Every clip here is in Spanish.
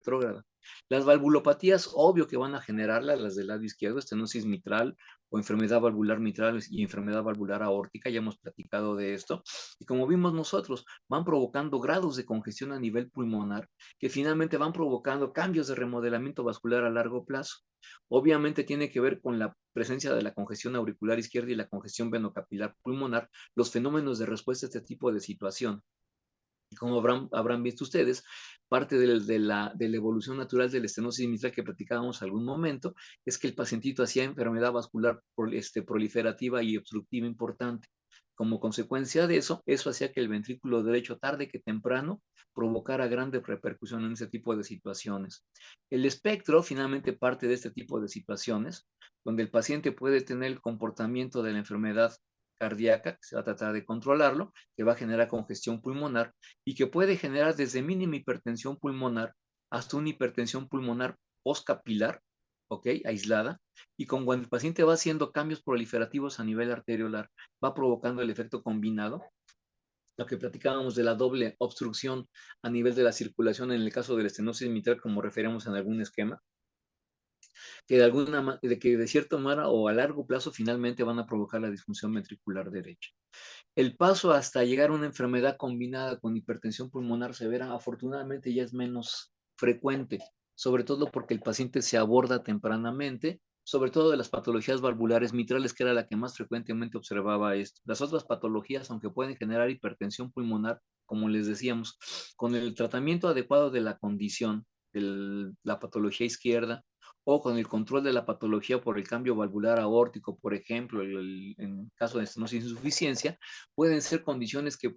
retrógrada. Las valvulopatías, obvio que van a generarlas, las del lado izquierdo, estenosis mitral o enfermedad valvular mitral y enfermedad valvular aórtica, ya hemos platicado de esto. Y como vimos nosotros, van provocando grados de congestión a nivel pulmonar que finalmente van provocando cambios de remodelamiento vascular a largo plazo. Obviamente tiene que ver con la presencia de la congestión auricular izquierda y la congestión venocapilar pulmonar, los fenómenos de respuesta a este tipo de situación. Y como habrán visto ustedes, parte de la evolución natural de la estenosis mitral que platicábamos algún momento, es que el pacientito hacía enfermedad vascular proliferativa y obstructiva importante. Como consecuencia de eso, eso hacía que el ventrículo derecho tarde que temprano provocara grandes repercusiones en ese tipo de situaciones. El espectro finalmente parte de este tipo de situaciones, donde el paciente puede tener el comportamiento de la enfermedad cardíaca, que se va a tratar de controlarlo, que va a generar congestión pulmonar y que puede generar desde mínima hipertensión pulmonar hasta una hipertensión pulmonar postcapilar, ¿ok? Aislada, y con cuando el paciente va haciendo cambios proliferativos a nivel arteriolar, va provocando el efecto combinado, lo que platicábamos de la doble obstrucción a nivel de la circulación en el caso de la estenosis mitral, como referíamos en algún esquema, que de cierta manera o a largo plazo finalmente van a provocar la disfunción ventricular derecha. El paso hasta llegar a una enfermedad combinada con hipertensión pulmonar severa, afortunadamente ya es menos frecuente, sobre todo porque el paciente se aborda tempranamente, sobre todo de las patologías valvulares mitrales, que era la que más frecuentemente observaba esto. Las otras patologías, aunque pueden generar hipertensión pulmonar, como les decíamos, con el tratamiento adecuado de la condición, de la patología izquierda, o con el control de la patología por el cambio valvular aórtico, por ejemplo, en caso de estenosis insuficiencia, pueden ser condiciones que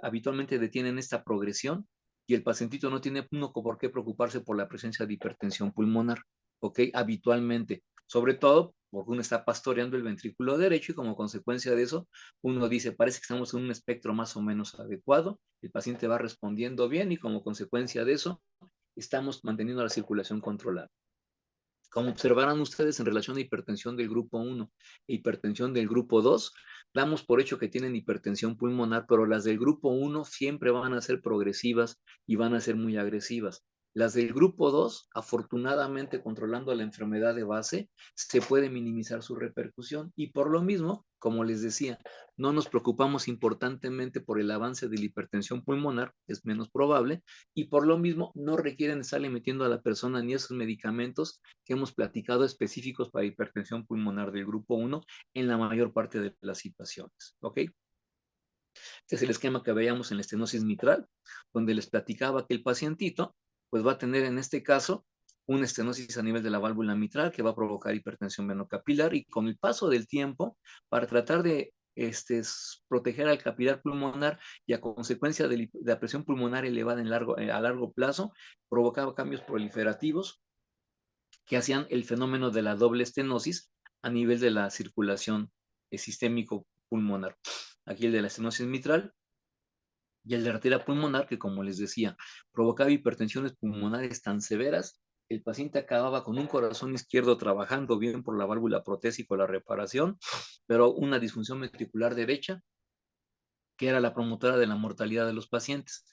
habitualmente detienen esta progresión y el pacientito no tiene uno por qué preocuparse por la presencia de hipertensión pulmonar, ¿ok? Habitualmente, sobre todo porque uno está pastoreando el ventrículo derecho y como consecuencia de eso, uno dice, parece que estamos en un espectro más o menos adecuado, el paciente va respondiendo bien y como consecuencia de eso, estamos manteniendo la circulación controlada. Como observarán ustedes en relación a hipertensión del grupo 1 e hipertensión del grupo 2, damos por hecho que tienen hipertensión pulmonar, pero las del grupo 1 siempre van a ser progresivas y van a ser muy agresivas. Las del grupo 2, afortunadamente controlando la enfermedad de base, se puede minimizar su repercusión y por lo mismo, como les decía, no nos preocupamos importantemente por el avance de la hipertensión pulmonar, es menos probable, y por lo mismo no requieren estarle metiendo a la persona ni esos medicamentos que hemos platicado específicos para hipertensión pulmonar del grupo 1 en la mayor parte de las situaciones. ¿Ok? Este es el esquema que veíamos en la estenosis mitral, donde les platicaba que el pacientito pues va a tener en este caso una estenosis a nivel de la válvula mitral que va a provocar hipertensión venocapilar y con el paso del tiempo, para tratar de proteger al capilar pulmonar y a consecuencia de la presión pulmonar elevada a largo plazo, provocaba cambios proliferativos que hacían el fenómeno de la doble estenosis a nivel de la circulación sistémico pulmonar. Aquí el de la estenosis mitral y el de arteria pulmonar, que como les decía, provocaba hipertensiones pulmonares tan severas que el paciente acababa con un corazón izquierdo trabajando bien por la válvula protésica o la reparación, pero una disfunción ventricular derecha que era la promotora de la mortalidad de los pacientes.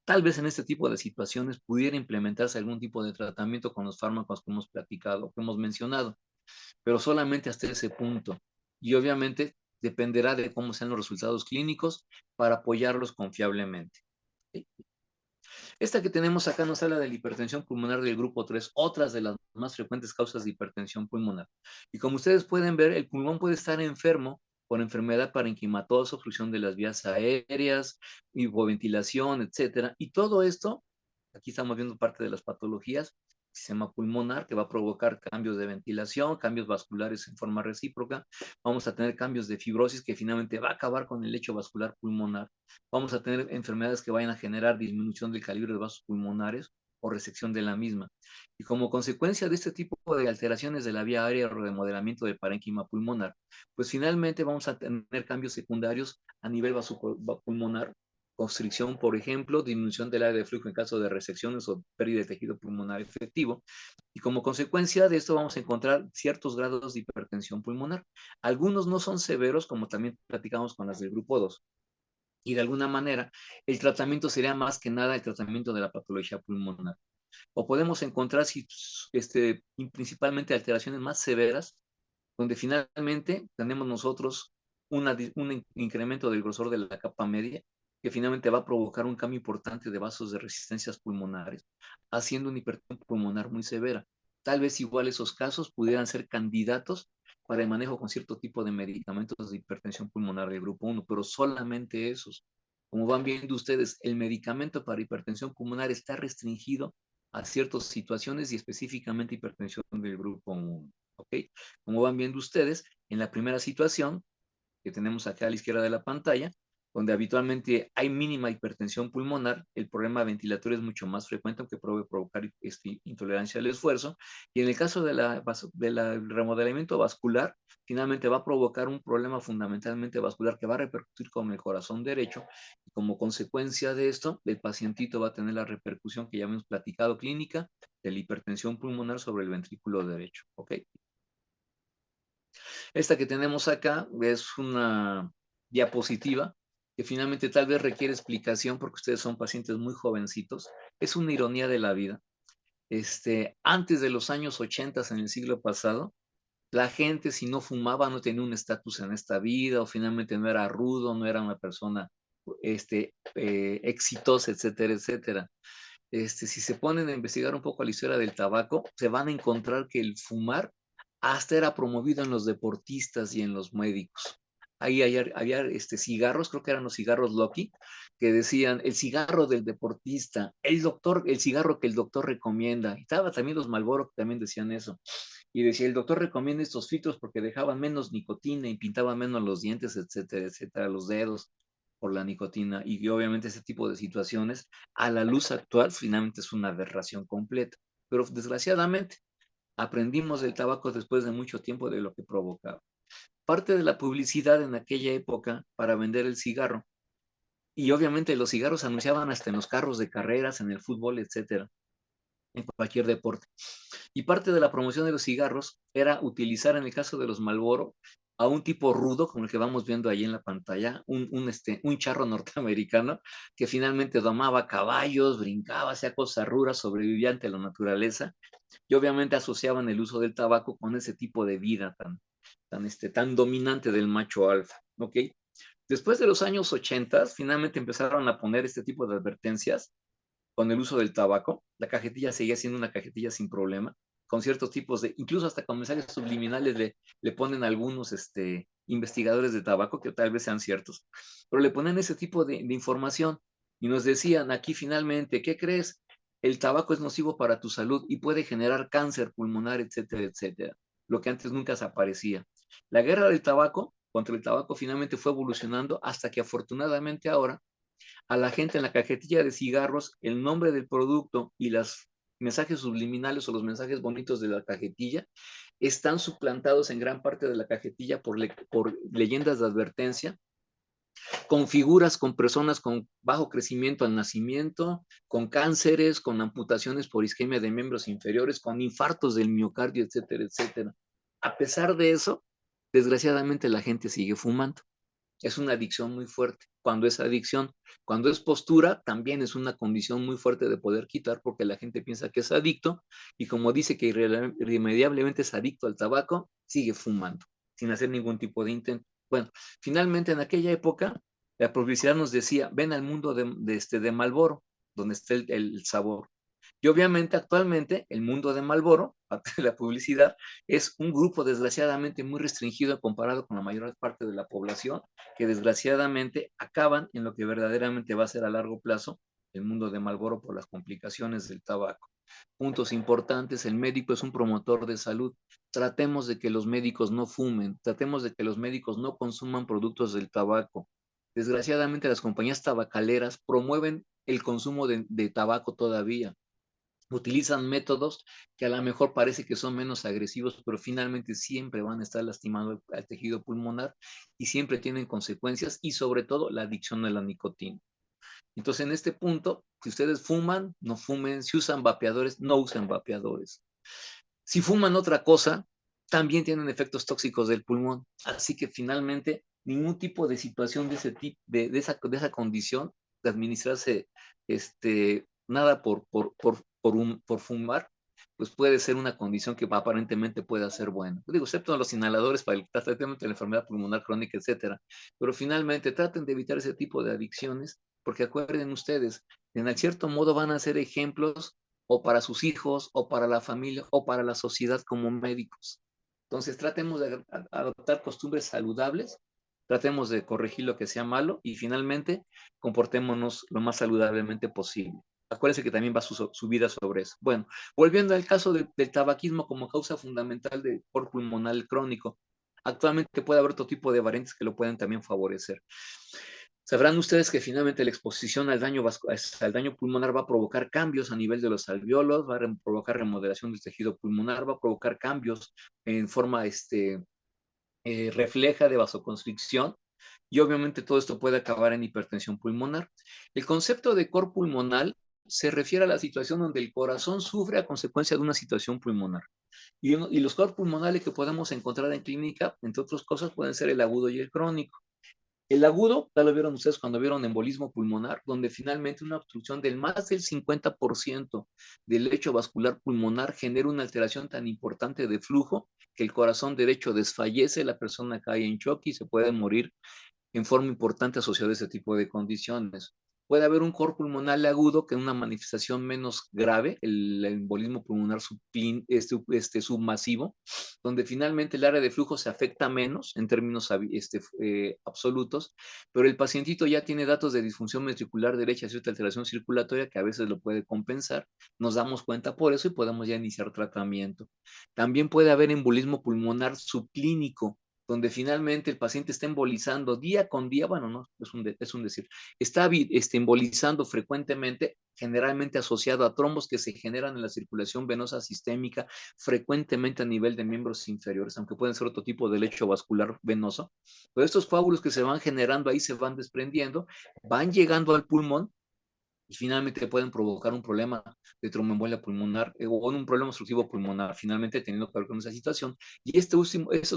Tal vez en este tipo de situaciones pudiera implementarse algún tipo de tratamiento con los fármacos que hemos platicado, que hemos mencionado, pero solamente hasta ese punto. Y obviamente dependerá de cómo sean los resultados clínicos para apoyarlos confiablemente. Esta que tenemos acá nos habla de la hipertensión pulmonar del grupo 3, otras de las más frecuentes causas de hipertensión pulmonar. Y como ustedes pueden ver, el pulmón puede estar enfermo por enfermedad parenquimatosa, obstrucción de las vías aéreas, hipoventilación, etcétera. Y todo esto, aquí estamos viendo parte de las patologías, sistema pulmonar, que va a provocar cambios de ventilación, cambios vasculares en forma recíproca. Vamos a tener cambios de fibrosis que finalmente va a acabar con el lecho vascular pulmonar. Vamos a tener enfermedades que vayan a generar disminución del calibre de vasos pulmonares o resección de la misma. Y como consecuencia de este tipo de alteraciones de la vía aérea o remodelamiento del parénquima pulmonar, pues finalmente vamos a tener cambios secundarios a nivel vasopulmonar, constricción, por ejemplo, disminución del área de flujo en caso de resecciones o pérdida de tejido pulmonar efectivo. Y como consecuencia de esto vamos a encontrar ciertos grados de hipertensión pulmonar. Algunos no son severos, como también platicamos con las del grupo 2. Y de alguna manera, el tratamiento sería más que nada el tratamiento de la patología pulmonar. o podemos encontrar principalmente alteraciones más severas, donde finalmente tenemos nosotros un incremento del grosor de la capa media, que finalmente va a provocar un cambio importante de vasos de resistencias pulmonares, haciendo una hipertensión pulmonar muy severa. Tal vez igual esos casos pudieran ser candidatos para el manejo con cierto tipo de medicamentos de hipertensión pulmonar del grupo 1, pero solamente esos. Como van viendo ustedes, el medicamento para hipertensión pulmonar está restringido a ciertas situaciones y específicamente hipertensión del grupo 1. ¿Ok? Como van viendo ustedes, en la primera situación que tenemos acá a la izquierda de la pantalla, donde habitualmente hay mínima hipertensión pulmonar, el problema ventilatorio es mucho más frecuente, aunque puede provocar intolerancia al esfuerzo. Y en el caso del remodelamiento vascular, finalmente va a provocar un problema fundamentalmente vascular que va a repercutir con el corazón derecho. Y como consecuencia de esto, el pacientito va a tener la repercusión que ya hemos platicado clínica de la hipertensión pulmonar sobre el ventrículo derecho. ¿Ok? Esta que tenemos acá es una diapositiva que finalmente tal vez requiere explicación porque ustedes son pacientes muy jovencitos. Es una ironía de la vida. Antes de los años 80 en el siglo pasado, la gente si no fumaba no tenía un estatus en esta vida o finalmente no era rudo, no era una persona exitosa, etcétera, etcétera. Si se ponen a investigar un poco la historia del tabaco, se van a encontrar que el fumar hasta era promovido en los deportistas y en los médicos. Ahí había cigarros, creo que eran los cigarros Lucky, que decían el cigarro del deportista, el cigarro que el doctor recomienda. Y estaba también los Marlboro que también decían eso. Y decía, el doctor recomienda estos filtros porque dejaban menos nicotina y pintaban menos los dientes, etcétera, etcétera, los dedos por la nicotina. Y obviamente ese tipo de situaciones, a la luz actual, finalmente es una aberración completa. Pero desgraciadamente, aprendimos del tabaco después de mucho tiempo de lo que provocaba. Parte de la publicidad en aquella época para vender el cigarro, y obviamente los cigarros se anunciaban hasta en los carros de carreras, en el fútbol, etcétera, en cualquier deporte. Y parte de la promoción de los cigarros era utilizar, en el caso de los Marlboro, a un tipo rudo, como el que vamos viendo ahí en la pantalla, un charro norteamericano que finalmente domaba caballos, brincaba, hacía cosas rudas, sobrevivía ante la naturaleza, y obviamente asociaban el uso del tabaco con ese tipo de vida tan dominante del macho alfa, ¿ok? Después de los años 80, finalmente empezaron a poner este tipo de advertencias con el uso del tabaco. La cajetilla seguía siendo una cajetilla sin problema, con ciertos tipos incluso hasta con mensajes subliminales le ponen algunos investigadores de tabaco, que tal vez sean ciertos, pero le ponen ese tipo de información y nos decían aquí finalmente, ¿qué crees? El tabaco es nocivo para tu salud y puede generar cáncer pulmonar, etcétera, etcétera, lo que antes nunca se aparecía. La guerra del tabaco contra el tabaco finalmente fue evolucionando hasta que afortunadamente ahora a la gente en la cajetilla de cigarros el nombre del producto y los mensajes subliminales o los mensajes bonitos de la cajetilla están suplantados en gran parte de la cajetilla por leyendas de advertencia, con figuras, con personas con bajo crecimiento al nacimiento, con cánceres, con amputaciones por isquemia de miembros inferiores, con infartos del miocardio, etcétera, etcétera. A pesar de eso, desgraciadamente la gente sigue fumando. Es una adicción muy fuerte. Cuando es adicción, cuando es postura, también es una condición muy fuerte de poder quitar porque la gente piensa que es adicto y como dice que irremediablemente es adicto al tabaco, sigue fumando sin hacer ningún tipo de intento. Bueno, finalmente en aquella época la publicidad nos decía, ven al mundo de Marlboro, donde está el sabor. Y obviamente actualmente el mundo de Marlboro, parte de la publicidad, es un grupo desgraciadamente muy restringido comparado con la mayor parte de la población, que desgraciadamente acaban en lo que verdaderamente va a ser a largo plazo el mundo de Marlboro por las complicaciones del tabaco. Puntos importantes, el médico es un promotor de salud. Tratemos de que los médicos no fumen, tratemos de que los médicos no consuman productos del tabaco. Desgraciadamente las compañías tabacaleras promueven el consumo de tabaco todavía, utilizan métodos que a lo mejor parece que son menos agresivos, pero finalmente siempre van a estar lastimando al tejido pulmonar y siempre tienen consecuencias y sobre todo la adicción a la nicotina. Entonces, en este punto, si ustedes fuman, no fumen, si usan vapeadores, no usen vapeadores. Si fuman otra cosa, también tienen efectos tóxicos del pulmón. Así que finalmente, ningún tipo de situación de ese tipo, de esa condición, de administrarse nada por por fumar, pues puede ser una condición que aparentemente pueda ser buena. Digo, excepto los inhaladores para el tratamiento de la enfermedad pulmonar crónica, etcétera. Pero finalmente traten de evitar ese tipo de adicciones, porque acuerden ustedes, en cierto modo van a ser ejemplos o para sus hijos, o para la familia, o para la sociedad como médicos. Entonces tratemos de adoptar costumbres saludables, tratemos de corregir lo que sea malo y finalmente comportémonos lo más saludablemente posible. Acuérdense que también va su vida sobre eso. Bueno, volviendo al caso del tabaquismo como causa fundamental de cor pulmonar crónico, actualmente puede haber otro tipo de variantes que lo pueden también favorecer. Sabrán ustedes que finalmente la exposición al daño pulmonar va a provocar cambios a nivel de los alvéolos, va a provocar remodelación del tejido pulmonar, va a provocar cambios en forma refleja de vasoconstricción, y obviamente todo esto puede acabar en hipertensión pulmonar. El concepto de cor pulmonar se refiere a la situación donde el corazón sufre a consecuencia de una situación pulmonar. Y los cor pulmonales que podemos encontrar en clínica, entre otras cosas, pueden ser el agudo y el crónico. El agudo, ya lo vieron ustedes cuando vieron embolismo pulmonar, donde finalmente una obstrucción del más del 50% del lecho vascular pulmonar genera una alteración tan importante de flujo que el corazón derecho desfallece, la persona cae en shock y se puede morir en forma importante asociado a ese tipo de condiciones. Puede haber un cor pulmonar agudo que es una manifestación menos grave, el embolismo pulmonar submasivo, donde finalmente el área de flujo se afecta menos en términos absolutos, pero el pacientito ya tiene datos de disfunción ventricular derecha, cierta alteración circulatoria que a veces lo puede compensar. Nos damos cuenta por eso y podemos ya iniciar tratamiento. También puede haber embolismo pulmonar subclínico, donde finalmente el paciente está embolizando día con día, bueno, no, es un decir, está embolizando frecuentemente, generalmente asociado a trombos que se generan en la circulación venosa sistémica, frecuentemente a nivel de miembros inferiores, aunque pueden ser otro tipo de lecho vascular venoso. Pero estos coágulos que se van generando ahí se van desprendiendo, van llegando al pulmón, y finalmente pueden provocar un problema de tromboembolia pulmonar o un problema obstructivo pulmonar, finalmente teniendo que ver con esa situación. Y estos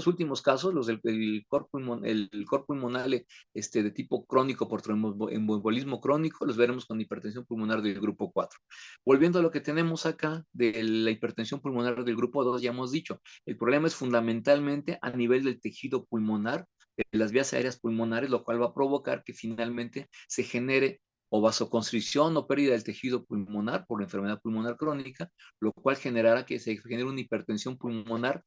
últimos casos, los del cor pulmonar de tipo crónico por tromboembolismo crónico, los veremos con hipertensión pulmonar del grupo 4. Volviendo a lo que tenemos acá de la hipertensión pulmonar del grupo 2, ya hemos dicho, el problema es fundamentalmente a nivel del tejido pulmonar, de las vías aéreas pulmonares, lo cual va a provocar que finalmente se genere o vasoconstricción o pérdida del tejido pulmonar por la enfermedad pulmonar crónica, lo cual generará que se genere una hipertensión pulmonar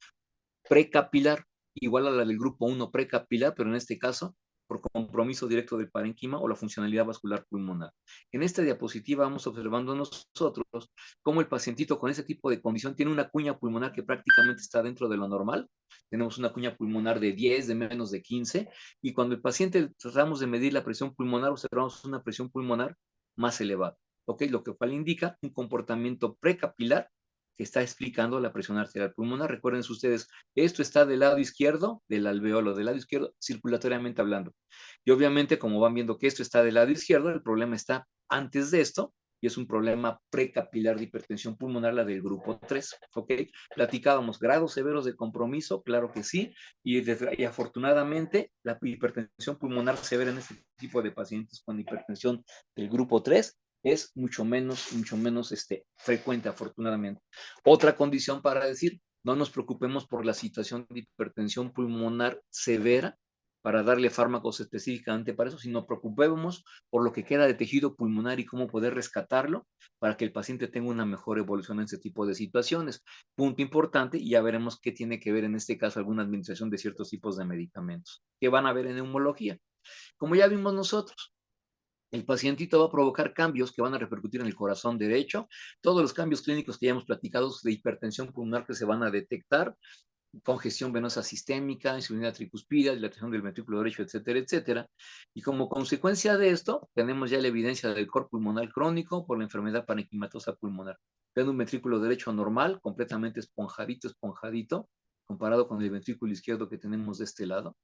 precapilar, igual a la del grupo 1 precapilar, pero en este caso por compromiso directo del parénquima o la funcionalidad vascular pulmonar. En esta diapositiva vamos observando nosotros cómo el pacientito con ese tipo de condición tiene una cuña pulmonar que prácticamente está dentro de lo normal. Tenemos una cuña pulmonar de 10, de menos de 15, y cuando el paciente tratamos de medir la presión pulmonar, observamos una presión pulmonar más elevada. ¿Ok? Lo que cual indica un comportamiento precapilar que está explicando la presión arterial pulmonar. Recuerden ustedes, esto está del lado izquierdo del alveolo, del lado izquierdo circulatoriamente hablando. Y obviamente, como van viendo que esto está del lado izquierdo, el problema está antes de esto, y es un problema precapilar de hipertensión pulmonar, la del grupo 3, ¿ok? Platicábamos grados severos de compromiso, claro que sí, y afortunadamente la hipertensión pulmonar severa en este tipo de pacientes con hipertensión del grupo 3 es mucho menos frecuente, afortunadamente. Otra condición para decir, no nos preocupemos por la situación de hipertensión pulmonar severa para darle fármacos específicamente para eso, sino preocupémonos por lo que queda de tejido pulmonar y cómo poder rescatarlo para que el paciente tenga una mejor evolución en ese tipo de situaciones. Punto importante, y ya veremos qué tiene que ver en este caso alguna administración de ciertos tipos de medicamentos que van a ver en neumología. Como ya vimos nosotros, el pacientito va a provocar cambios que van a repercutir en el corazón derecho, todos los cambios clínicos que ya hemos platicado de hipertensión pulmonar que se van a detectar, congestión venosa sistémica, insuficiencia tricuspida, dilatación del ventrículo derecho, etcétera, etcétera. Y como consecuencia de esto, tenemos ya la evidencia del cor pulmonar crónico por la enfermedad parenquimatosa pulmonar. Vean un ventrículo derecho normal, completamente esponjadito, comparado con el ventrículo izquierdo que tenemos de este lado.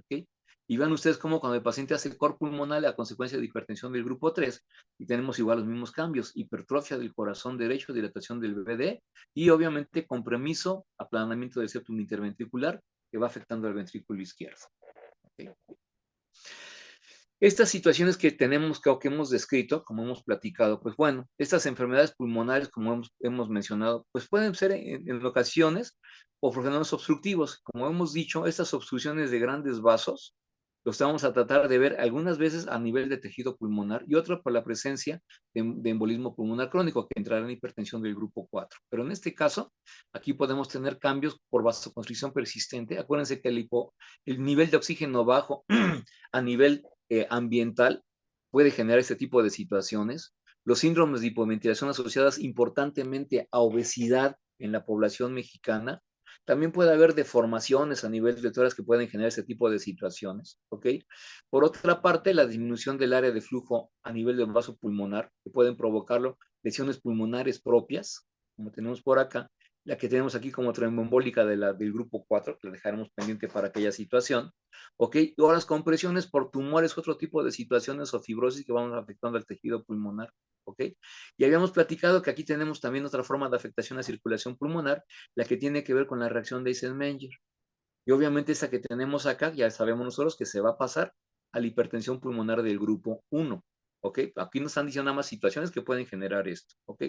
¿Okay? Y vean ustedes cómo cuando el paciente hace cor pulmonar a consecuencia de hipertensión del grupo 3, y tenemos igual los mismos cambios, hipertrofia del corazón derecho, dilatación del BVD, y obviamente compromiso, aplanamiento del septum interventricular, que va afectando al ventrículo izquierdo. ¿Okay? Estas situaciones que tenemos o que hemos descrito, como hemos platicado, pues bueno, estas enfermedades pulmonares, como hemos mencionado, pues pueden ser en ocasiones por fenómenos obstructivos. Como hemos dicho, estas obstrucciones de grandes vasos los vamos a tratar de ver algunas veces a nivel de tejido pulmonar y otra por la presencia de embolismo pulmonar crónico, que entrará en hipertensión del grupo 4. Pero en este caso, aquí podemos tener cambios por vasoconstricción persistente. Acuérdense que el nivel de oxígeno bajo a nivel ambiental puede generar este tipo de situaciones. Los síndromes de hipoventilación asociadas importantemente a obesidad en la población mexicana. También puede haber deformaciones a nivel de tórax que pueden generar ese tipo de situaciones, ¿ok? Por otra parte, la disminución del área de flujo a nivel del vaso pulmonar, que pueden provocarlo lesiones pulmonares propias, como tenemos por acá, la que tenemos aquí como tromboembólica del grupo 4, que la dejaremos pendiente para aquella situación, ¿ok? O las compresiones por tumores, otro tipo de situaciones o fibrosis que van afectando al tejido pulmonar, ¿ok? Y habíamos platicado que aquí tenemos también otra forma de afectación a la circulación pulmonar, la que tiene que ver con la reacción de Eisenmenger. Y obviamente esa que tenemos acá, ya sabemos nosotros que se va a pasar a la hipertensión pulmonar del grupo 1, ¿ok? Aquí nos están diciendo nada más situaciones que pueden generar esto, ¿ok?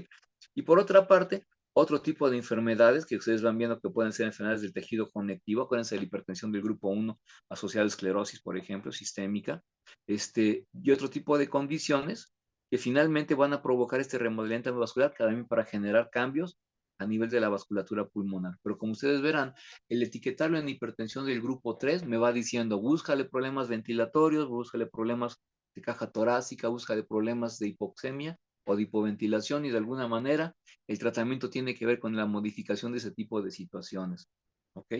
Y por otra parte, otro tipo de enfermedades que ustedes van viendo que pueden ser enfermedades del tejido conectivo, acuérdense de la hipertensión del grupo 1 asociada a esclerosis, por ejemplo, sistémica, y otro tipo de condiciones que finalmente van a provocar este remodelamiento vascular también para generar cambios a nivel de la vasculatura pulmonar. Pero como ustedes verán, el etiquetarlo en hipertensión del grupo 3 me va diciendo, búscale problemas ventilatorios, búscale problemas de caja torácica, búscale problemas de hipoxemia o de hipoventilación y de alguna manera el tratamiento tiene que ver con la modificación de ese tipo de situaciones. ¿Ok?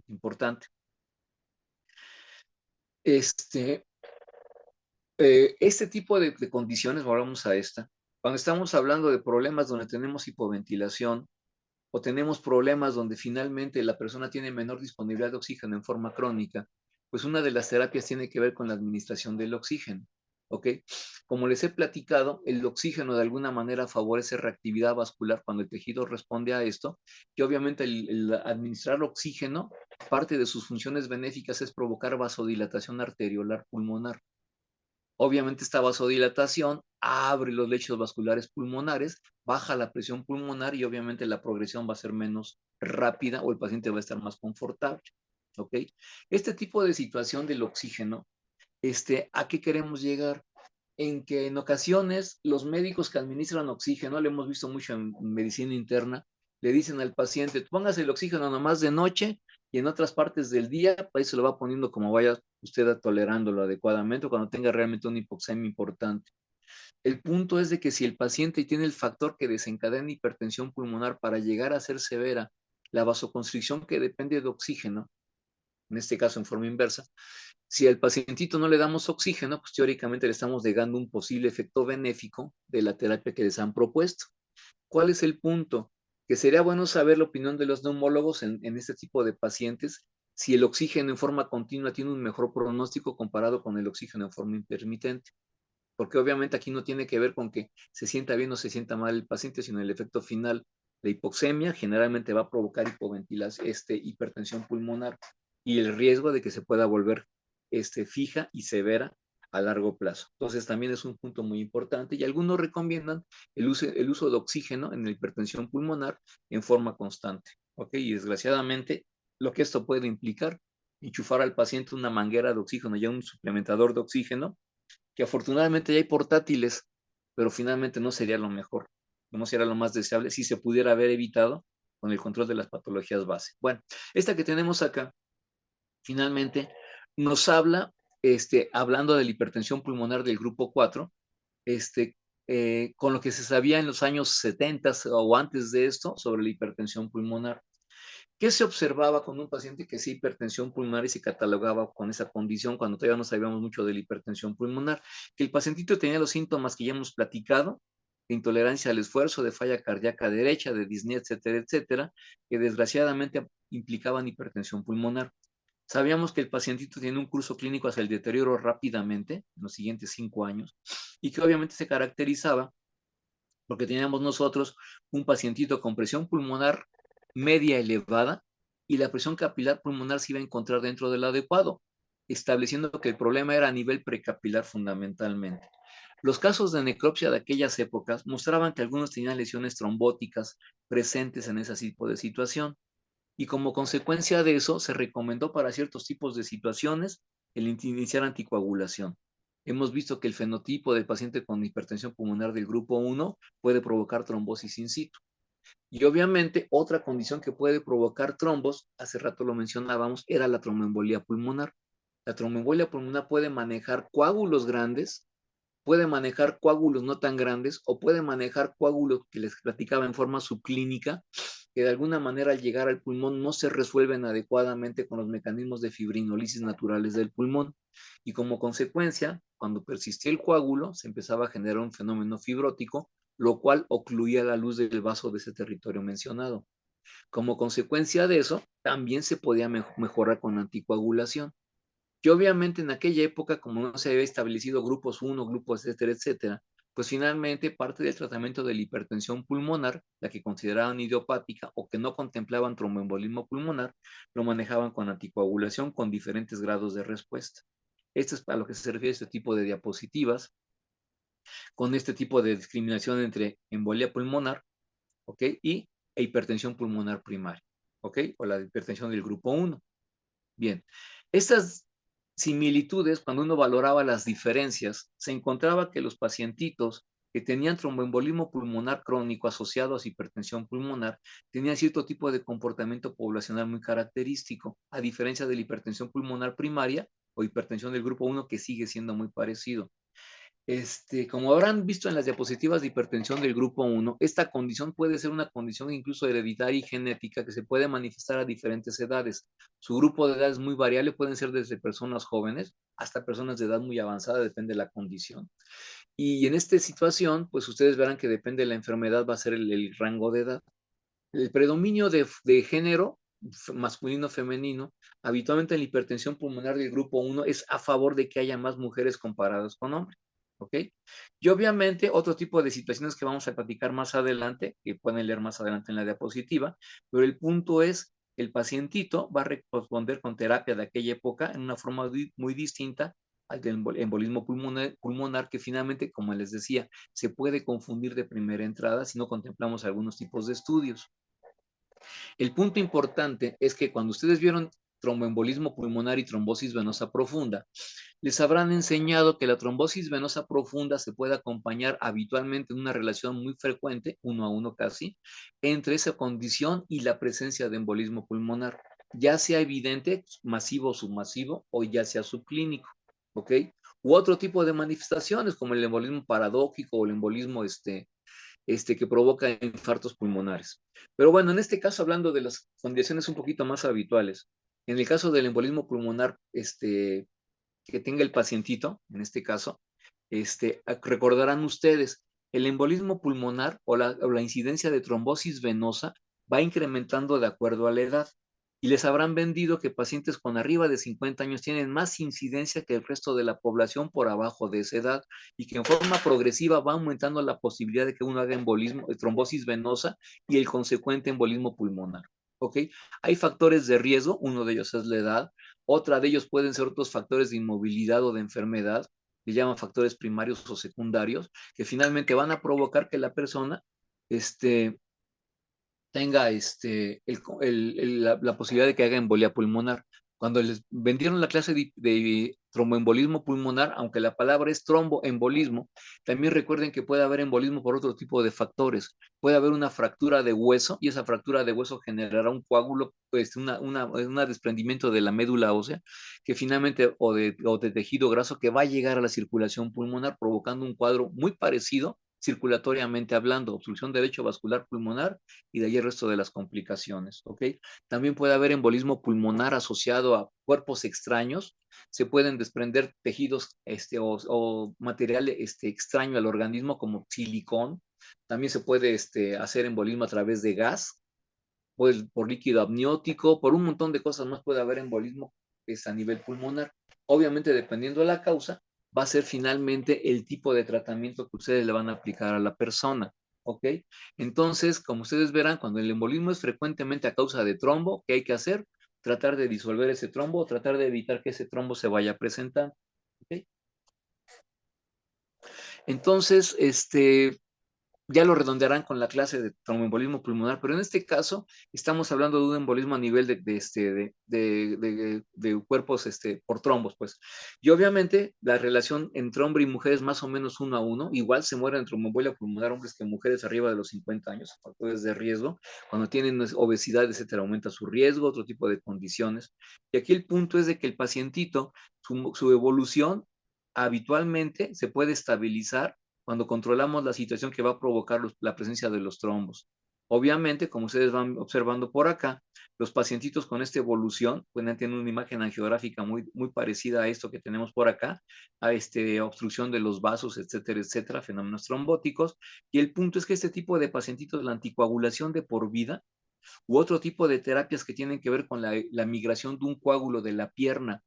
Importante. Este tipo de condiciones, volvamos a esta, cuando estamos hablando de problemas donde tenemos hipoventilación o tenemos problemas donde finalmente la persona tiene menor disponibilidad de oxígeno en forma crónica, pues una de las terapias tiene que ver con la administración del oxígeno. ¿Ok? Como les he platicado, el oxígeno de alguna manera favorece reactividad vascular cuando el tejido responde a esto, y obviamente el administrar oxígeno, parte de sus funciones benéficas es provocar vasodilatación arteriolar pulmonar. Obviamente esta vasodilatación abre los lechos vasculares pulmonares, baja la presión pulmonar y obviamente la progresión va a ser menos rápida o el paciente va a estar más confortable. ¿Ok? Este tipo de situación del oxígeno, ¿a qué queremos llegar? En que en ocasiones los médicos que administran oxígeno, lo hemos visto mucho en medicina interna, le dicen al paciente, póngase el oxígeno nomás de noche y en otras partes del día, ahí se lo va poniendo como vaya usted tolerándolo adecuadamente o cuando tenga realmente una hipoxemia importante. El punto es de que si el paciente tiene el factor que desencadena hipertensión pulmonar para llegar a ser severa, la vasoconstricción que depende de oxígeno, en este caso en forma inversa, si al pacientito no le damos oxígeno, pues teóricamente le estamos negando un posible efecto benéfico de la terapia que les han propuesto. ¿Cuál es el punto? Que sería bueno saber la opinión de los neumólogos en este tipo de pacientes, si el oxígeno en forma continua tiene un mejor pronóstico comparado con el oxígeno en forma intermitente. Porque obviamente aquí no tiene que ver con que se sienta bien o se sienta mal el paciente, sino el efecto final de hipoxemia generalmente va a provocar hipoventilación, hipertensión pulmonar y el riesgo de que se pueda volver fija y severa a largo plazo. Entonces también es un punto muy importante y algunos recomiendan el uso de oxígeno en la hipertensión pulmonar en forma constante. ¿Ok? Y desgraciadamente lo que esto puede implicar, enchufar al paciente una manguera de oxígeno, ya un suplementador de oxígeno, que afortunadamente ya hay portátiles, pero finalmente no sería lo mejor, no sería lo más deseable si se pudiera haber evitado con el control de las patologías base. Bueno, esta que tenemos acá, finalmente, nos habla, hablando de la hipertensión pulmonar del grupo 4, con lo que se sabía en los años 70 o antes de esto sobre la hipertensión pulmonar. ¿Qué se observaba con un paciente que hacía hipertensión pulmonar y se catalogaba con esa condición cuando todavía no sabíamos mucho de la hipertensión pulmonar? Que el pacientito tenía los síntomas que ya hemos platicado, de intolerancia al esfuerzo, de falla cardíaca derecha, de disnea, etcétera, etcétera, que desgraciadamente implicaban hipertensión pulmonar. Sabíamos que el pacientito tiene un curso clínico hacia el deterioro rápidamente, en los siguientes 5 años, y que obviamente se caracterizaba porque teníamos nosotros un pacientito con presión pulmonar media elevada y la presión capilar pulmonar se iba a encontrar dentro del adecuado. estableciendo que el problema era a nivel precapilar fundamentalmente. Los casos de necropsia de aquellas épocas mostraban que algunos tenían lesiones trombóticas presentes en ese tipo de situación, y como consecuencia de eso se recomendó para ciertos tipos de situaciones el iniciar anticoagulación. Hemos visto que el fenotipo del paciente con hipertensión pulmonar del grupo 1 puede provocar trombosis in situ. Y obviamente otra condición que puede provocar trombos, hace rato lo mencionábamos, era la tromboembolia pulmonar. La tromboembolia pulmonar puede manejar coágulos grandes, puede manejar coágulos no tan grandes o puede manejar coágulos que les platicaba en forma subclínica, que de alguna manera al llegar al pulmón no se resuelven adecuadamente con los mecanismos de fibrinolisis naturales del pulmón. Y como consecuencia, cuando persistía el coágulo, se empezaba a generar un fenómeno fibrótico, lo cual ocluía la luz del vaso de ese territorio mencionado. Como consecuencia de eso, también se podía mejorar con anticoagulación. Y obviamente en aquella época, como no se había establecido grupos 1, grupos, etcétera, etcétera, pues finalmente parte del tratamiento de la hipertensión pulmonar, la que consideraban idiopática o que no contemplaban tromboembolismo pulmonar, lo manejaban con anticoagulación con diferentes grados de respuesta. Esto es a lo que se refiere este tipo de diapositivas, con este tipo de discriminación entre embolia pulmonar, ¿ok? E hipertensión pulmonar primaria, ¿ok? O la hipertensión del grupo 1. Bien, estas similitudes, cuando uno valoraba las diferencias, se encontraba que los pacientitos que tenían tromboembolismo pulmonar crónico asociado a hipertensión pulmonar tenían cierto tipo de comportamiento poblacional muy característico, a diferencia de la hipertensión pulmonar primaria o hipertensión del grupo 1, que sigue siendo muy parecido. Como habrán visto en las diapositivas de hipertensión del grupo 1, esta condición puede ser una condición incluso hereditaria y genética que se puede manifestar a diferentes edades. Su grupo de edad es muy variable, pueden ser desde personas jóvenes hasta personas de edad muy avanzada, depende de la condición. Y en esta situación, pues ustedes verán que depende de la enfermedad, va a ser el rango de edad. El predominio de género masculino-femenino, habitualmente en la hipertensión pulmonar del grupo 1 es a favor de que haya más mujeres comparadas con hombres. ¿Ok? Y obviamente otro tipo de situaciones que vamos a platicar más adelante, que pueden leer más adelante en la diapositiva, pero el punto es, el pacientito va a responder con terapia de aquella época en una forma muy distinta al del embolismo pulmonar, que finalmente, como les decía, se puede confundir de primera entrada si no contemplamos algunos tipos de estudios. El punto importante es que cuando ustedes vieron tromboembolismo pulmonar y trombosis venosa profunda, les habrán enseñado que la trombosis venosa profunda se puede acompañar habitualmente en una relación muy frecuente, 1 a 1 casi, entre esa condición y la presencia de embolismo pulmonar, ya sea evidente, masivo o submasivo, o ya sea subclínico, ¿ok? U otro tipo de manifestaciones, como el embolismo paradójico o el embolismo que provoca infartos pulmonares. Pero bueno, en este caso, hablando de las condiciones un poquito más habituales, en el caso del embolismo pulmonar, que tenga el pacientito, en este caso, recordarán ustedes, el embolismo pulmonar o la incidencia de trombosis venosa va incrementando de acuerdo a la edad. Y les habrán vendido que pacientes con arriba de 50 años tienen más incidencia que el resto de la población por abajo de esa edad, y que en forma progresiva va aumentando la posibilidad de que uno haga trombosis venosa y el consecuente embolismo pulmonar. ¿Ok? Hay factores de riesgo, uno de ellos es la edad, otra de ellos pueden ser otros factores de inmovilidad o de enfermedad, que llaman factores primarios o secundarios, que finalmente van a provocar que la persona tenga la posibilidad de que haga embolia pulmonar. Cuando les vendieron la clase de tromboembolismo pulmonar, aunque la palabra es tromboembolismo, también recuerden que puede haber embolismo por otro tipo de factores. Puede haber una fractura de hueso y esa fractura de hueso generará un coágulo, un desprendimiento de la médula ósea, que finalmente, o de tejido graso, que va a llegar a la circulación pulmonar, provocando un cuadro muy parecido circulatoriamente hablando, obstrucción de lecho vascular pulmonar, y de ahí el resto de las complicaciones, ¿ok? También puede haber embolismo pulmonar asociado a cuerpos extraños, se pueden desprender tejidos o material extraño al organismo como silicón, también se puede hacer embolismo a través de gas, pues, por líquido amniótico, por un montón de cosas más puede haber embolismo a nivel pulmonar. Obviamente, dependiendo de la causa, va a ser finalmente el tipo de tratamiento que ustedes le van a aplicar a la persona. ¿Ok? Entonces, como ustedes verán, cuando el embolismo es frecuentemente a causa de trombo, ¿qué hay que hacer? tratar de disolver ese trombo o tratar de evitar que ese trombo se vaya presentando. ¿Ok? Entonces, ya lo redondearán con la clase de tromboembolismo pulmonar, pero en este caso estamos hablando de un embolismo a nivel de cuerpos por trombos, pues. Y obviamente la relación entre hombre y mujer es más o menos 1 a 1. Igual se mueren en tromboembolia pulmonar hombres que mujeres arriba de los 50 años, factores de riesgo. Cuando tienen obesidad, etcétera, aumenta su riesgo, otro tipo de condiciones. Y aquí el punto es de que el pacientito, su evolución habitualmente se puede estabilizar cuando controlamos la situación que va a provocar la presencia de los trombos. Obviamente, como ustedes van observando por acá, los pacientitos con esta evolución pueden tener una imagen angiográfica muy, muy parecida a esto que tenemos por acá, a obstrucción de los vasos, etcétera, etcétera, fenómenos trombóticos. Y el punto es que este tipo de pacientitos, la anticoagulación de por vida u otro tipo de terapias que tienen que ver con la migración de un coágulo de la pierna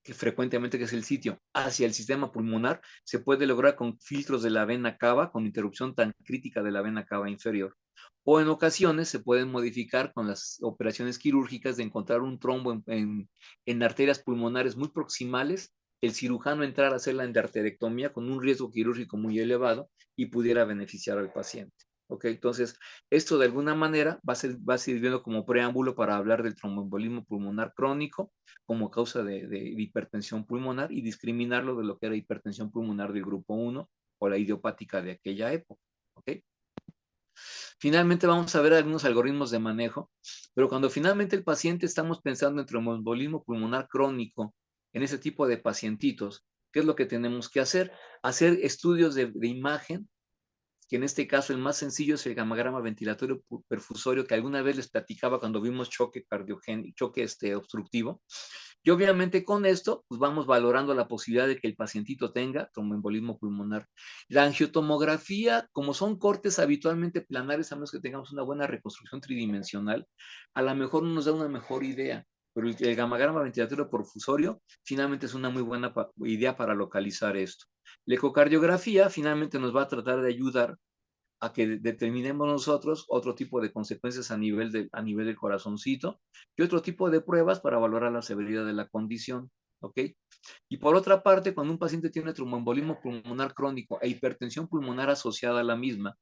que frecuentemente que es el sitio, hacia el sistema pulmonar, se puede lograr con filtros de la vena cava, con interrupción tan crítica de la vena cava inferior. O en ocasiones se pueden modificar con las operaciones quirúrgicas de encontrar un trombo en arterias pulmonares muy proximales, el cirujano entrar a hacer la endarterectomía con un riesgo quirúrgico muy elevado y pudiera beneficiar al paciente. ¿Ok? Entonces, esto de alguna manera va sirviendo como preámbulo para hablar del tromboembolismo pulmonar crónico como causa de hipertensión pulmonar y discriminarlo de lo que era hipertensión pulmonar del grupo 1 o la idiopática de aquella época. ¿Ok? Finalmente vamos a ver algunos algoritmos de manejo, pero cuando finalmente el paciente estamos pensando en tromboembolismo pulmonar crónico, en ese tipo de pacientitos, ¿qué es lo que tenemos que hacer? Hacer estudios de imagen, que en este caso el más sencillo es el gamagrama ventilatorio perfusorio que alguna vez les platicaba cuando vimos choque cardiogénico, choque obstructivo. Y obviamente con esto, pues vamos valorando la posibilidad de que el pacientito tenga tromboembolismo pulmonar. La angiotomografía, como son cortes habitualmente planares, a menos que tengamos una buena reconstrucción tridimensional, a lo mejor no nos da una mejor idea, pero el gamagrama ventilatorio perfusorio finalmente es una muy buena idea para localizar esto. La ecocardiografía finalmente nos va a tratar de ayudar a que determinemos nosotros otro tipo de consecuencias a nivel del corazoncito y otro tipo de pruebas para valorar la severidad de la condición. ¿Ok? Y por otra parte, cuando un paciente tiene tromboembolismo pulmonar crónico e hipertensión pulmonar asociada a la misma,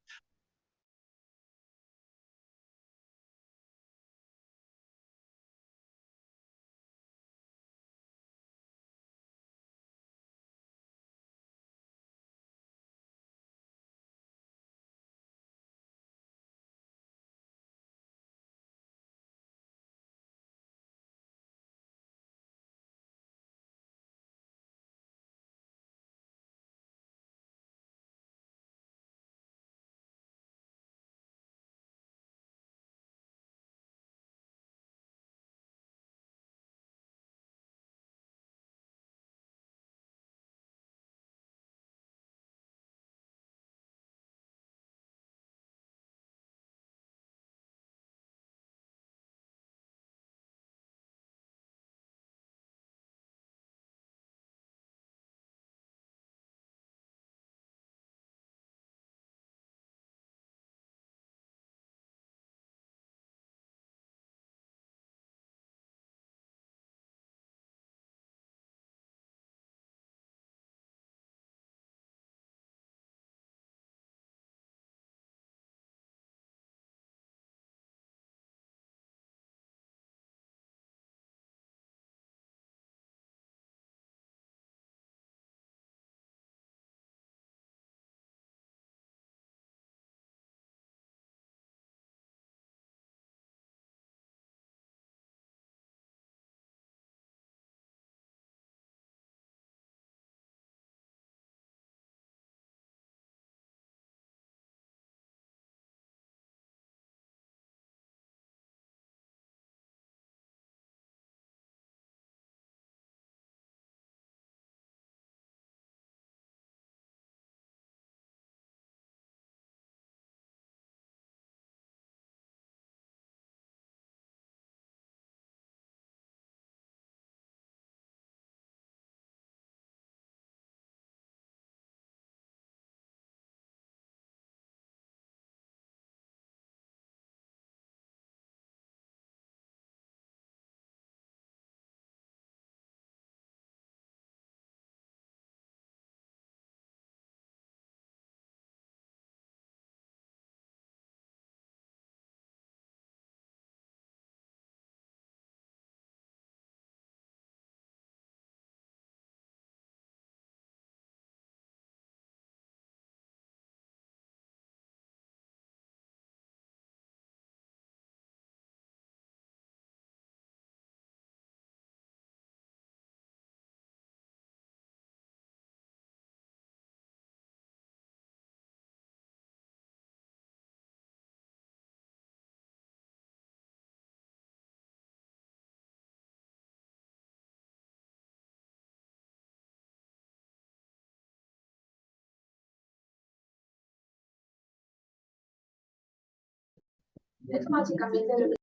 Es básicamente.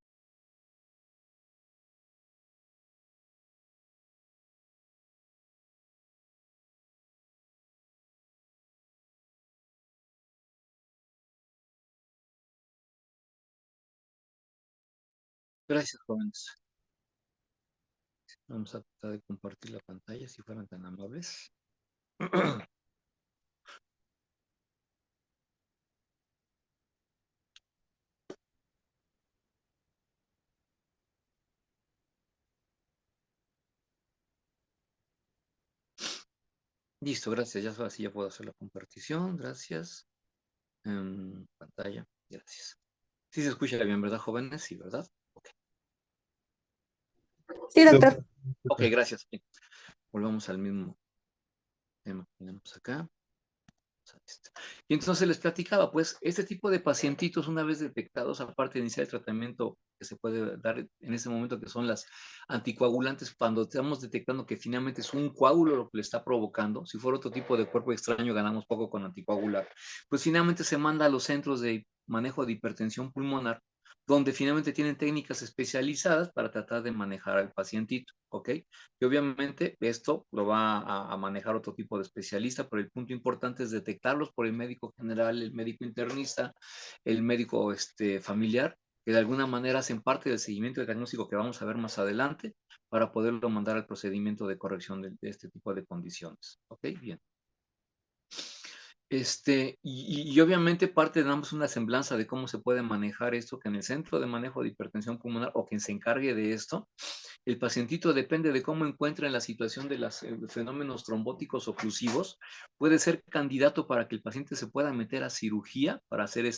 Gracias, jóvenes. Vamos a tratar de compartir la pantalla si fueran tan amables. Listo, gracias. Ya así ya puedo hacer la compartición. Gracias. Pantalla. Gracias. Sí se escucha bien, ¿verdad, jóvenes? Sí, ¿verdad? Ok, Sí, doctor. ok, gracias. Bien. Volvamos al mismo tema que tenemos acá. Y entonces les platicaba, pues, este tipo de pacientitos, una vez detectados, aparte de iniciar el tratamiento que se puede dar en ese momento, que son las anticoagulantes, cuando estamos detectando que finalmente es un coágulo lo que le está provocando, si fuera otro tipo de cuerpo extraño, ganamos poco con anticoagular, pues finalmente se manda a los centros de manejo de hipertensión pulmonar, donde finalmente tienen técnicas especializadas para tratar de manejar al pacientito, ¿ok? Y obviamente esto lo va a manejar otro tipo de especialista, pero el punto importante es detectarlos por el médico general, el médico internista, el médico familiar, que de alguna manera hacen parte del seguimiento del diagnóstico que vamos a ver más adelante para poderlo mandar al procedimiento de corrección de este tipo de condiciones. ¿Ok? Bien. Y obviamente parte damos una semblanza de cómo se puede manejar esto, que en el centro de manejo de hipertensión pulmonar o quien se encargue de esto, el pacientito depende de cómo encuentra en la situación de los fenómenos trombóticos oclusivos, puede ser candidato para que el paciente se pueda meter a cirugía para hacer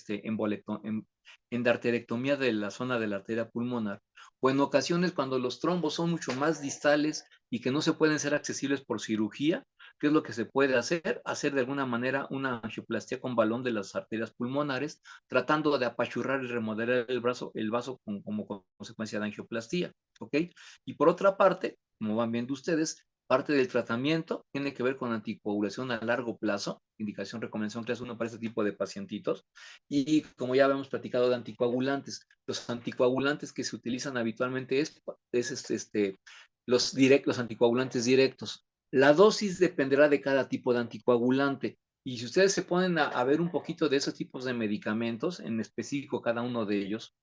endarterectomía de la zona de la arteria pulmonar, o en ocasiones cuando los trombos son mucho más distales y que no se pueden ser accesibles por cirugía, ¿qué es lo que se puede hacer? Hacer de alguna manera una angioplastia con balón de las arterias pulmonares, tratando de apachurrar y remodelar el vaso como consecuencia de angioplastia, ¿ok? Y por otra parte, como van viendo ustedes, parte del tratamiento tiene que ver con anticoagulación a largo plazo, indicación, recomendación clase 1 para este tipo de pacientitos. Y como ya habíamos platicado de anticoagulantes, los anticoagulantes que se utilizan habitualmente los anticoagulantes directos. La dosis dependerá de cada tipo de anticoagulante. Y si ustedes se ponen a ver un poquito de esos tipos de medicamentos, en específico cada uno de ellos,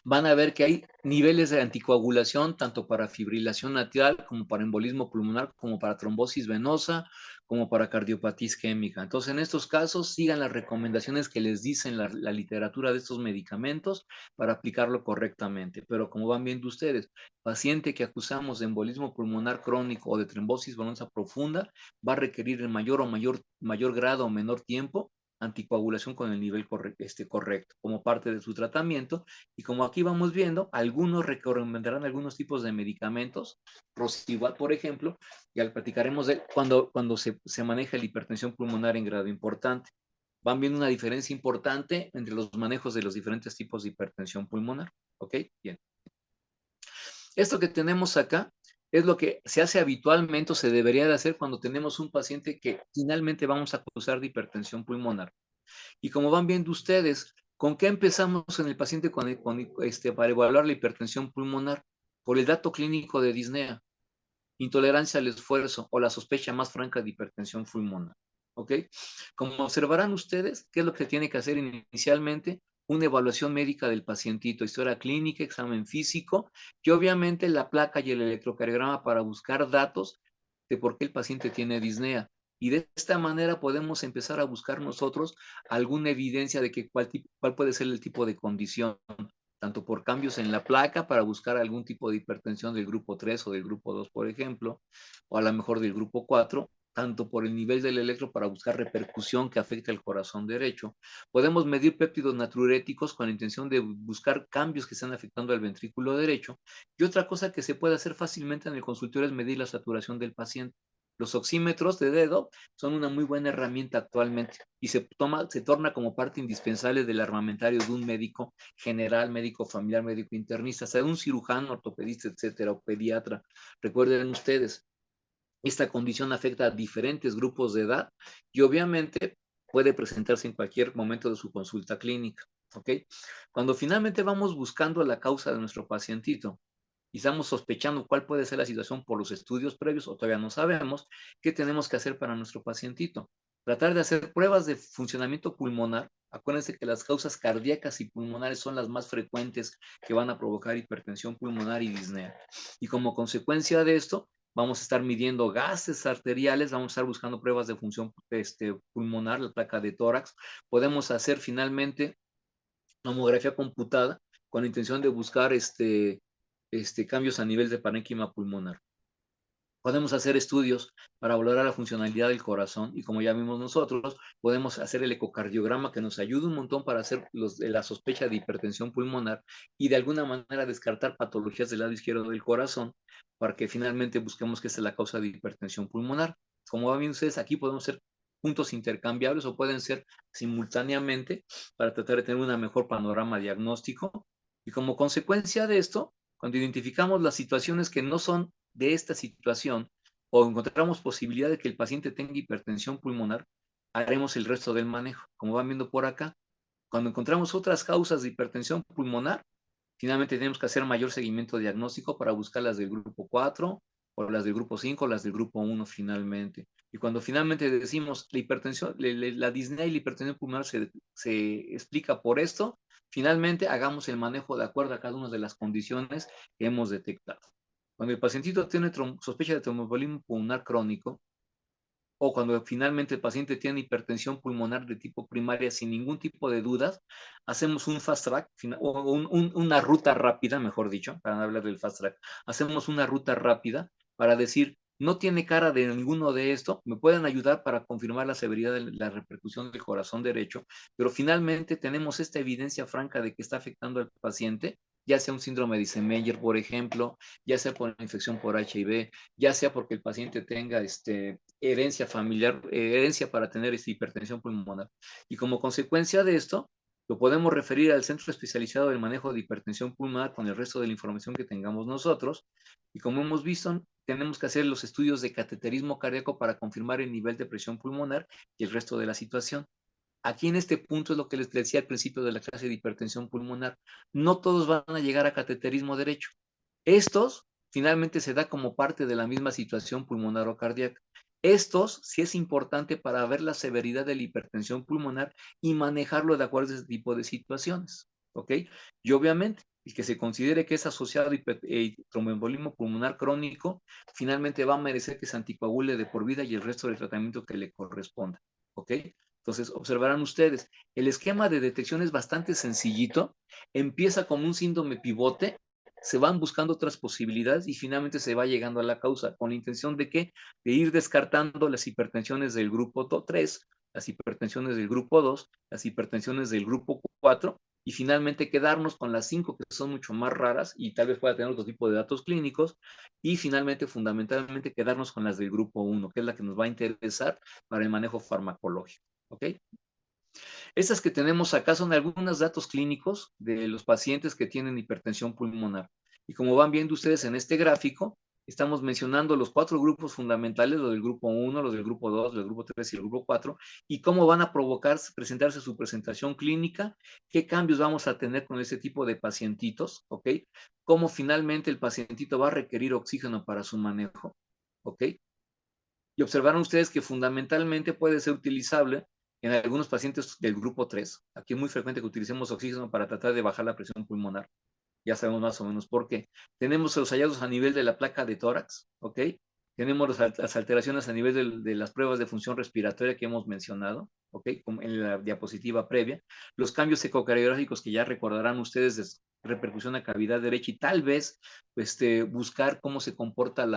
van a ver que hay niveles de anticoagulación tanto para fibrilación atrial como para embolismo pulmonar, como para trombosis venosa, como para cardiopatía isquémica. Entonces, en estos casos, sigan las recomendaciones que les dicen la literatura de estos medicamentos para aplicarlo correctamente. Pero como van viendo ustedes, paciente que acusamos de embolismo pulmonar crónico o de trombosis venosa profunda va a requerir en mayor grado o menor tiempo anticoagulación con el nivel correcto como parte de su tratamiento. Y como aquí vamos viendo, algunos recomendarán algunos tipos de medicamentos, Rosivat, por ejemplo, ya platicaremos de cuando se maneja la hipertensión pulmonar en grado importante. Van viendo una diferencia importante entre los manejos de los diferentes tipos de hipertensión pulmonar. ¿Ok? Bien. Esto que tenemos acá es lo que se hace habitualmente o se debería de hacer cuando tenemos un paciente que finalmente vamos a acusar de hipertensión pulmonar. Y como van viendo ustedes, ¿con qué empezamos en el paciente para evaluar la hipertensión pulmonar? Por el dato clínico de disnea, intolerancia al esfuerzo o la sospecha más franca de hipertensión pulmonar. ¿Ok? Como observarán ustedes, ¿qué es lo que tiene que hacer inicialmente? Una evaluación médica del pacientito, historia clínica, examen físico y obviamente la placa y el electrocardiograma para buscar datos de por qué el paciente tiene disnea. Y de esta manera podemos empezar a buscar nosotros alguna evidencia de que cuál puede ser el tipo de condición, tanto por cambios en la placa para buscar algún tipo de hipertensión del grupo 3 o del grupo 2, por ejemplo, o a lo mejor del grupo 4, tanto por el nivel del electro para buscar repercusión que afecte al corazón derecho. Podemos medir péptidos natriuréticos con la intención de buscar cambios que están afectando al ventrículo derecho. Y otra cosa que se puede hacer fácilmente en el consultorio es medir la saturación del paciente. Los oxímetros de dedo son una muy buena herramienta actualmente y se torna como parte indispensable del armamentario de un médico general, médico familiar, médico internista, hasta de un cirujano, ortopedista, etcétera, o pediatra. Recuerden ustedes, esta condición afecta a diferentes grupos de edad y obviamente puede presentarse en cualquier momento de su consulta clínica. ¿ok? Cuando finalmente vamos buscando la causa de nuestro pacientito y estamos sospechando cuál puede ser la situación por los estudios previos o todavía no sabemos, ¿qué tenemos que hacer para nuestro pacientito? Tratar de hacer pruebas de funcionamiento pulmonar. Acuérdense que las causas cardíacas y pulmonares son las más frecuentes que van a provocar hipertensión pulmonar y disnea. Y como consecuencia de esto, vamos a estar midiendo gases arteriales, vamos a estar buscando pruebas de función pulmonar, la placa de tórax. Podemos hacer finalmente tomografía computada con la intención de buscar cambios a nivel de parénquima pulmonar. Podemos hacer estudios para valorar la funcionalidad del corazón y como ya vimos nosotros, podemos hacer el ecocardiograma que nos ayuda un montón para hacer la sospecha de hipertensión pulmonar y de alguna manera descartar patologías del lado izquierdo del corazón para que finalmente busquemos qué es la causa de hipertensión pulmonar. Como ven ustedes, aquí podemos ser puntos intercambiables o pueden ser simultáneamente para tratar de tener un mejor panorama diagnóstico. Y como consecuencia de esto, cuando identificamos las situaciones que no son de esta situación o encontramos posibilidad de que el paciente tenga hipertensión pulmonar, haremos el resto del manejo. Como van viendo por acá, cuando encontramos otras causas de hipertensión pulmonar, finalmente tenemos que hacer mayor seguimiento diagnóstico para buscar las del grupo 4 o las del grupo 5 o las del grupo 1 finalmente. Y cuando finalmente decimos la hipertensión, la disnea y la hipertensión pulmonar se explica por esto, finalmente hagamos el manejo de acuerdo a cada una de las condiciones que hemos detectado. Cuando el pacientito tiene sospecha de tromboembolismo pulmonar crónico, o cuando finalmente el paciente tiene hipertensión pulmonar de tipo primaria sin ningún tipo de dudas, hacemos un fast track, o una ruta rápida, mejor dicho, para no hablar del fast track, hacemos una ruta rápida para decir, no tiene cara de ninguno de esto, me pueden ayudar para confirmar la severidad de la repercusión del corazón derecho, pero finalmente tenemos esta evidencia franca de que está afectando al paciente, ya sea un síndrome de Eisenmenger, por ejemplo, ya sea por una infección por HIV, ya sea porque el paciente tenga herencia familiar, herencia para tener hipertensión pulmonar. Y como consecuencia de esto, lo podemos referir al centro especializado del manejo de hipertensión pulmonar con el resto de la información que tengamos nosotros. Y como hemos visto, tenemos que hacer los estudios de cateterismo cardíaco para confirmar el nivel de presión pulmonar y el resto de la situación. Aquí en este punto es lo que les decía al principio de la clase de hipertensión pulmonar. No todos van a llegar a cateterismo derecho. Estos finalmente se da como parte de la misma situación pulmonar o cardíaca. Estos sí es importante para ver la severidad de la hipertensión pulmonar y manejarlo de acuerdo a este tipo de situaciones. ¿Ok? Y obviamente, el que se considere que es asociado a tromboembolismo pulmonar crónico, finalmente va a merecer que se anticoagule de por vida y el resto del tratamiento que le corresponda. ¿Ok? Entonces, observarán ustedes, el esquema de detección es bastante sencillito, empieza como un síndrome pivote, se van buscando otras posibilidades y finalmente se va llegando a la causa, con la intención de que de ir descartando las hipertensiones del grupo 3, las hipertensiones del grupo 2, las hipertensiones del grupo 4, y finalmente quedarnos con las 5 que son mucho más raras y tal vez pueda tener otro tipo de datos clínicos, y finalmente, fundamentalmente, quedarnos con las del grupo 1, que es la que nos va a interesar para el manejo farmacológico. ¿Ok? Estas que tenemos acá son algunos datos clínicos de los pacientes que tienen hipertensión pulmonar. Y como van viendo ustedes en este gráfico, estamos mencionando los 4 grupos fundamentales, los del grupo 1, los del grupo 2, los del grupo 3 y el grupo 4, y cómo van a presentarse su presentación clínica, qué cambios vamos a tener con este tipo de pacientitos, ¿ok? Cómo finalmente el pacientito va a requerir oxígeno para su manejo, ¿ok? Y observaron ustedes que fundamentalmente puede ser utilizable en algunos pacientes del grupo 3. Aquí es muy frecuente que utilicemos oxígeno para tratar de bajar la presión pulmonar. Ya sabemos más o menos por qué. Tenemos los hallazgos a nivel de la placa de tórax, ¿ok? Tenemos las alteraciones a nivel de las pruebas de función respiratoria que hemos mencionado, ¿ok? Como en la diapositiva previa. Los cambios ecocardiográficos que ya recordarán ustedes de repercusión a cavidad derecha y tal vez buscar cómo se comporta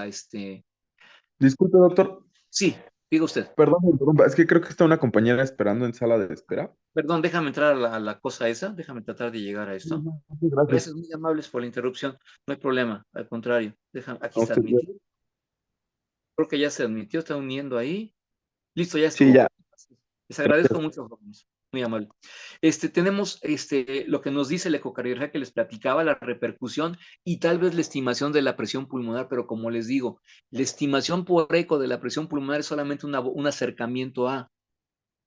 Disculpe, doctor. Sí, diga usted. Perdón, me interrumpa. Es que creo que está una compañera esperando en sala de espera. Perdón, déjame entrar a la cosa esa, déjame tratar de llegar a esto. Muchas gracias. Gracias, muy amables por la interrupción. No hay problema, al contrario. Aquí se Ok, admitió. Creo que ya se admitió, está uniendo ahí. Listo, ya sí, estuvo. ya. Les agradezco mucho, jóvenes. Muy amable. Tenemos lo que nos dice la ecocardiografía que les platicaba, la repercusión y tal vez la estimación de la presión pulmonar, pero como les digo, la estimación por eco de la presión pulmonar es solamente un acercamiento a.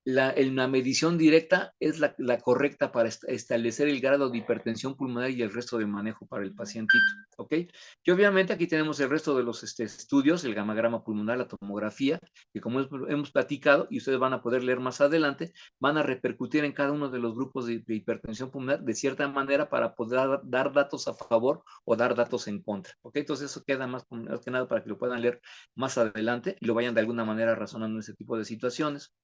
la medición directa es la correcta para establecer el grado de hipertensión pulmonar y el resto del manejo para el pacientito, ¿ok? Y obviamente aquí tenemos el resto de los estudios, el gamagrama pulmonar, la tomografía, que como hemos platicado, y ustedes van a poder leer más adelante, van a repercutir en cada uno de los grupos de hipertensión pulmonar de cierta manera para poder dar datos a favor o dar datos en contra, ¿ok? Entonces eso queda más que nada para que lo puedan leer más adelante y lo vayan de alguna manera razonando en ese tipo de situaciones.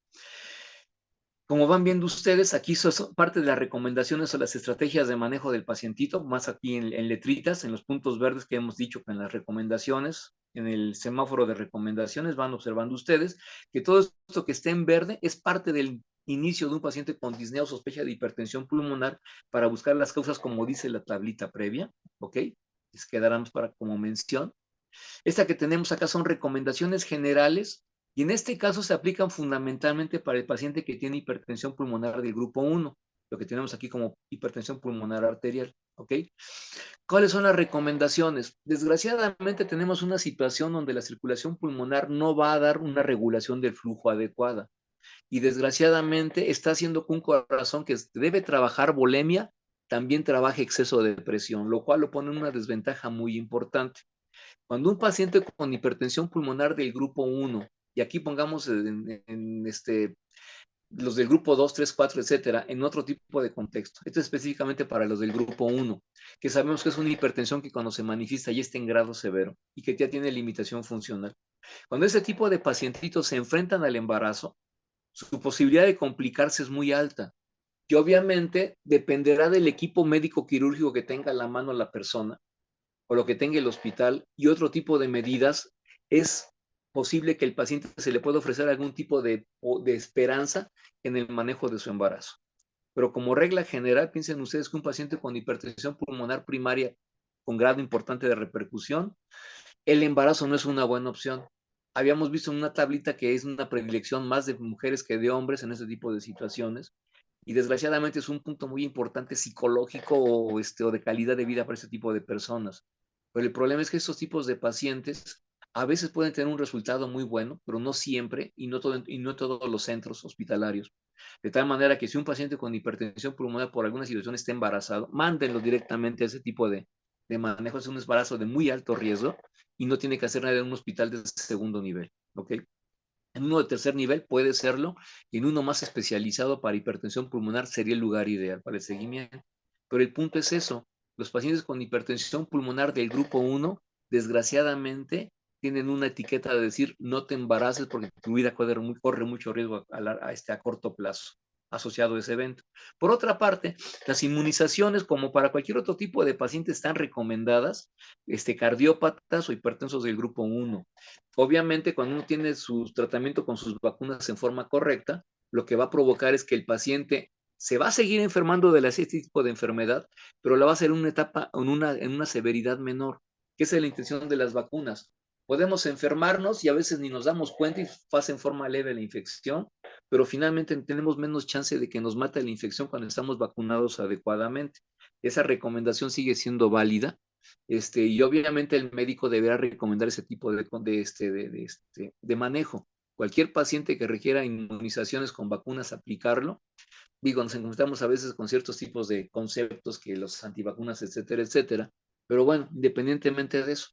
Como van viendo ustedes, aquí son parte de las recomendaciones o las estrategias de manejo del pacientito, más aquí en letritas, en los puntos verdes que hemos dicho que en las recomendaciones, en el semáforo de recomendaciones, van observando ustedes que todo esto que esté en verde es parte del inicio de un paciente con disnea o sospecha de hipertensión pulmonar para buscar las causas como dice la tablita previa, ¿ok? Les quedarán para como mención. Esta que tenemos acá son recomendaciones generales y en este caso se aplican fundamentalmente para el paciente que tiene hipertensión pulmonar del grupo 1, lo que tenemos aquí como hipertensión pulmonar arterial, ¿ok? ¿Cuáles son las recomendaciones? Desgraciadamente tenemos una situación donde la circulación pulmonar no va a dar una regulación del flujo adecuada y desgraciadamente está haciendo que un corazón que debe trabajar volemia también trabaje exceso de presión, lo cual lo pone en una desventaja muy importante. Cuando un paciente con hipertensión pulmonar del grupo 1, y aquí pongamos los del grupo 2, 3, 4, etcétera, en otro tipo de contexto. Esto es específicamente para los del grupo 1, que sabemos que es una hipertensión que cuando se manifiesta ya está en grado severo y que ya tiene limitación funcional. Cuando ese tipo de pacientitos se enfrentan al embarazo, su posibilidad de complicarse es muy alta. Y obviamente dependerá del equipo médico quirúrgico que tenga a la mano la persona o lo que tenga el hospital y otro tipo de medidas, es posible que el paciente se le pueda ofrecer algún tipo de esperanza en el manejo de su embarazo. Pero como regla general, piensen ustedes que un paciente con hipertensión pulmonar primaria con grado importante de repercusión, el embarazo no es una buena opción. Habíamos visto en una tablita que es una predilección más de mujeres que de hombres en este tipo de situaciones. Y desgraciadamente es un punto muy importante psicológico o de calidad de vida para este tipo de personas. Pero el problema es que estos tipos de pacientes a veces pueden tener un resultado muy bueno, pero no siempre y no todos los centros hospitalarios. De tal manera que si un paciente con hipertensión pulmonar por alguna situación está embarazado, mándenlo directamente a ese tipo de manejo. Es un embarazo de muy alto riesgo y no tiene que hacer nada en un hospital de segundo nivel. ¿Ok? En uno de tercer nivel puede serlo, y en uno más especializado para hipertensión pulmonar sería el lugar ideal para el seguimiento. Pero el punto es eso, los pacientes con hipertensión pulmonar del grupo 1, desgraciadamente, tienen una etiqueta de decir no te embaraces porque tu vida corre mucho riesgo a corto plazo asociado a ese evento. Por otra parte, las inmunizaciones, como para cualquier otro tipo de pacientes, están recomendadas, cardiópatas o hipertensos del grupo 1. Obviamente, cuando uno tiene su tratamiento con sus vacunas en forma correcta, lo que va a provocar es que el paciente se va a seguir enfermando de este tipo de enfermedad, pero la va a hacer en una etapa, en una severidad menor, que esa es la intención de las vacunas. Podemos enfermarnos y a veces ni nos damos cuenta y pasa en forma leve la infección, pero finalmente tenemos menos chance de que nos mate la infección cuando estamos vacunados adecuadamente. Esa recomendación sigue siendo válida. Y obviamente el médico deberá recomendar ese tipo de manejo. Cualquier paciente que requiera inmunizaciones con vacunas, aplicarlo. Digo, nos encontramos a veces con ciertos tipos de conceptos que los antivacunas, etcétera, etcétera. Pero bueno, independientemente de eso,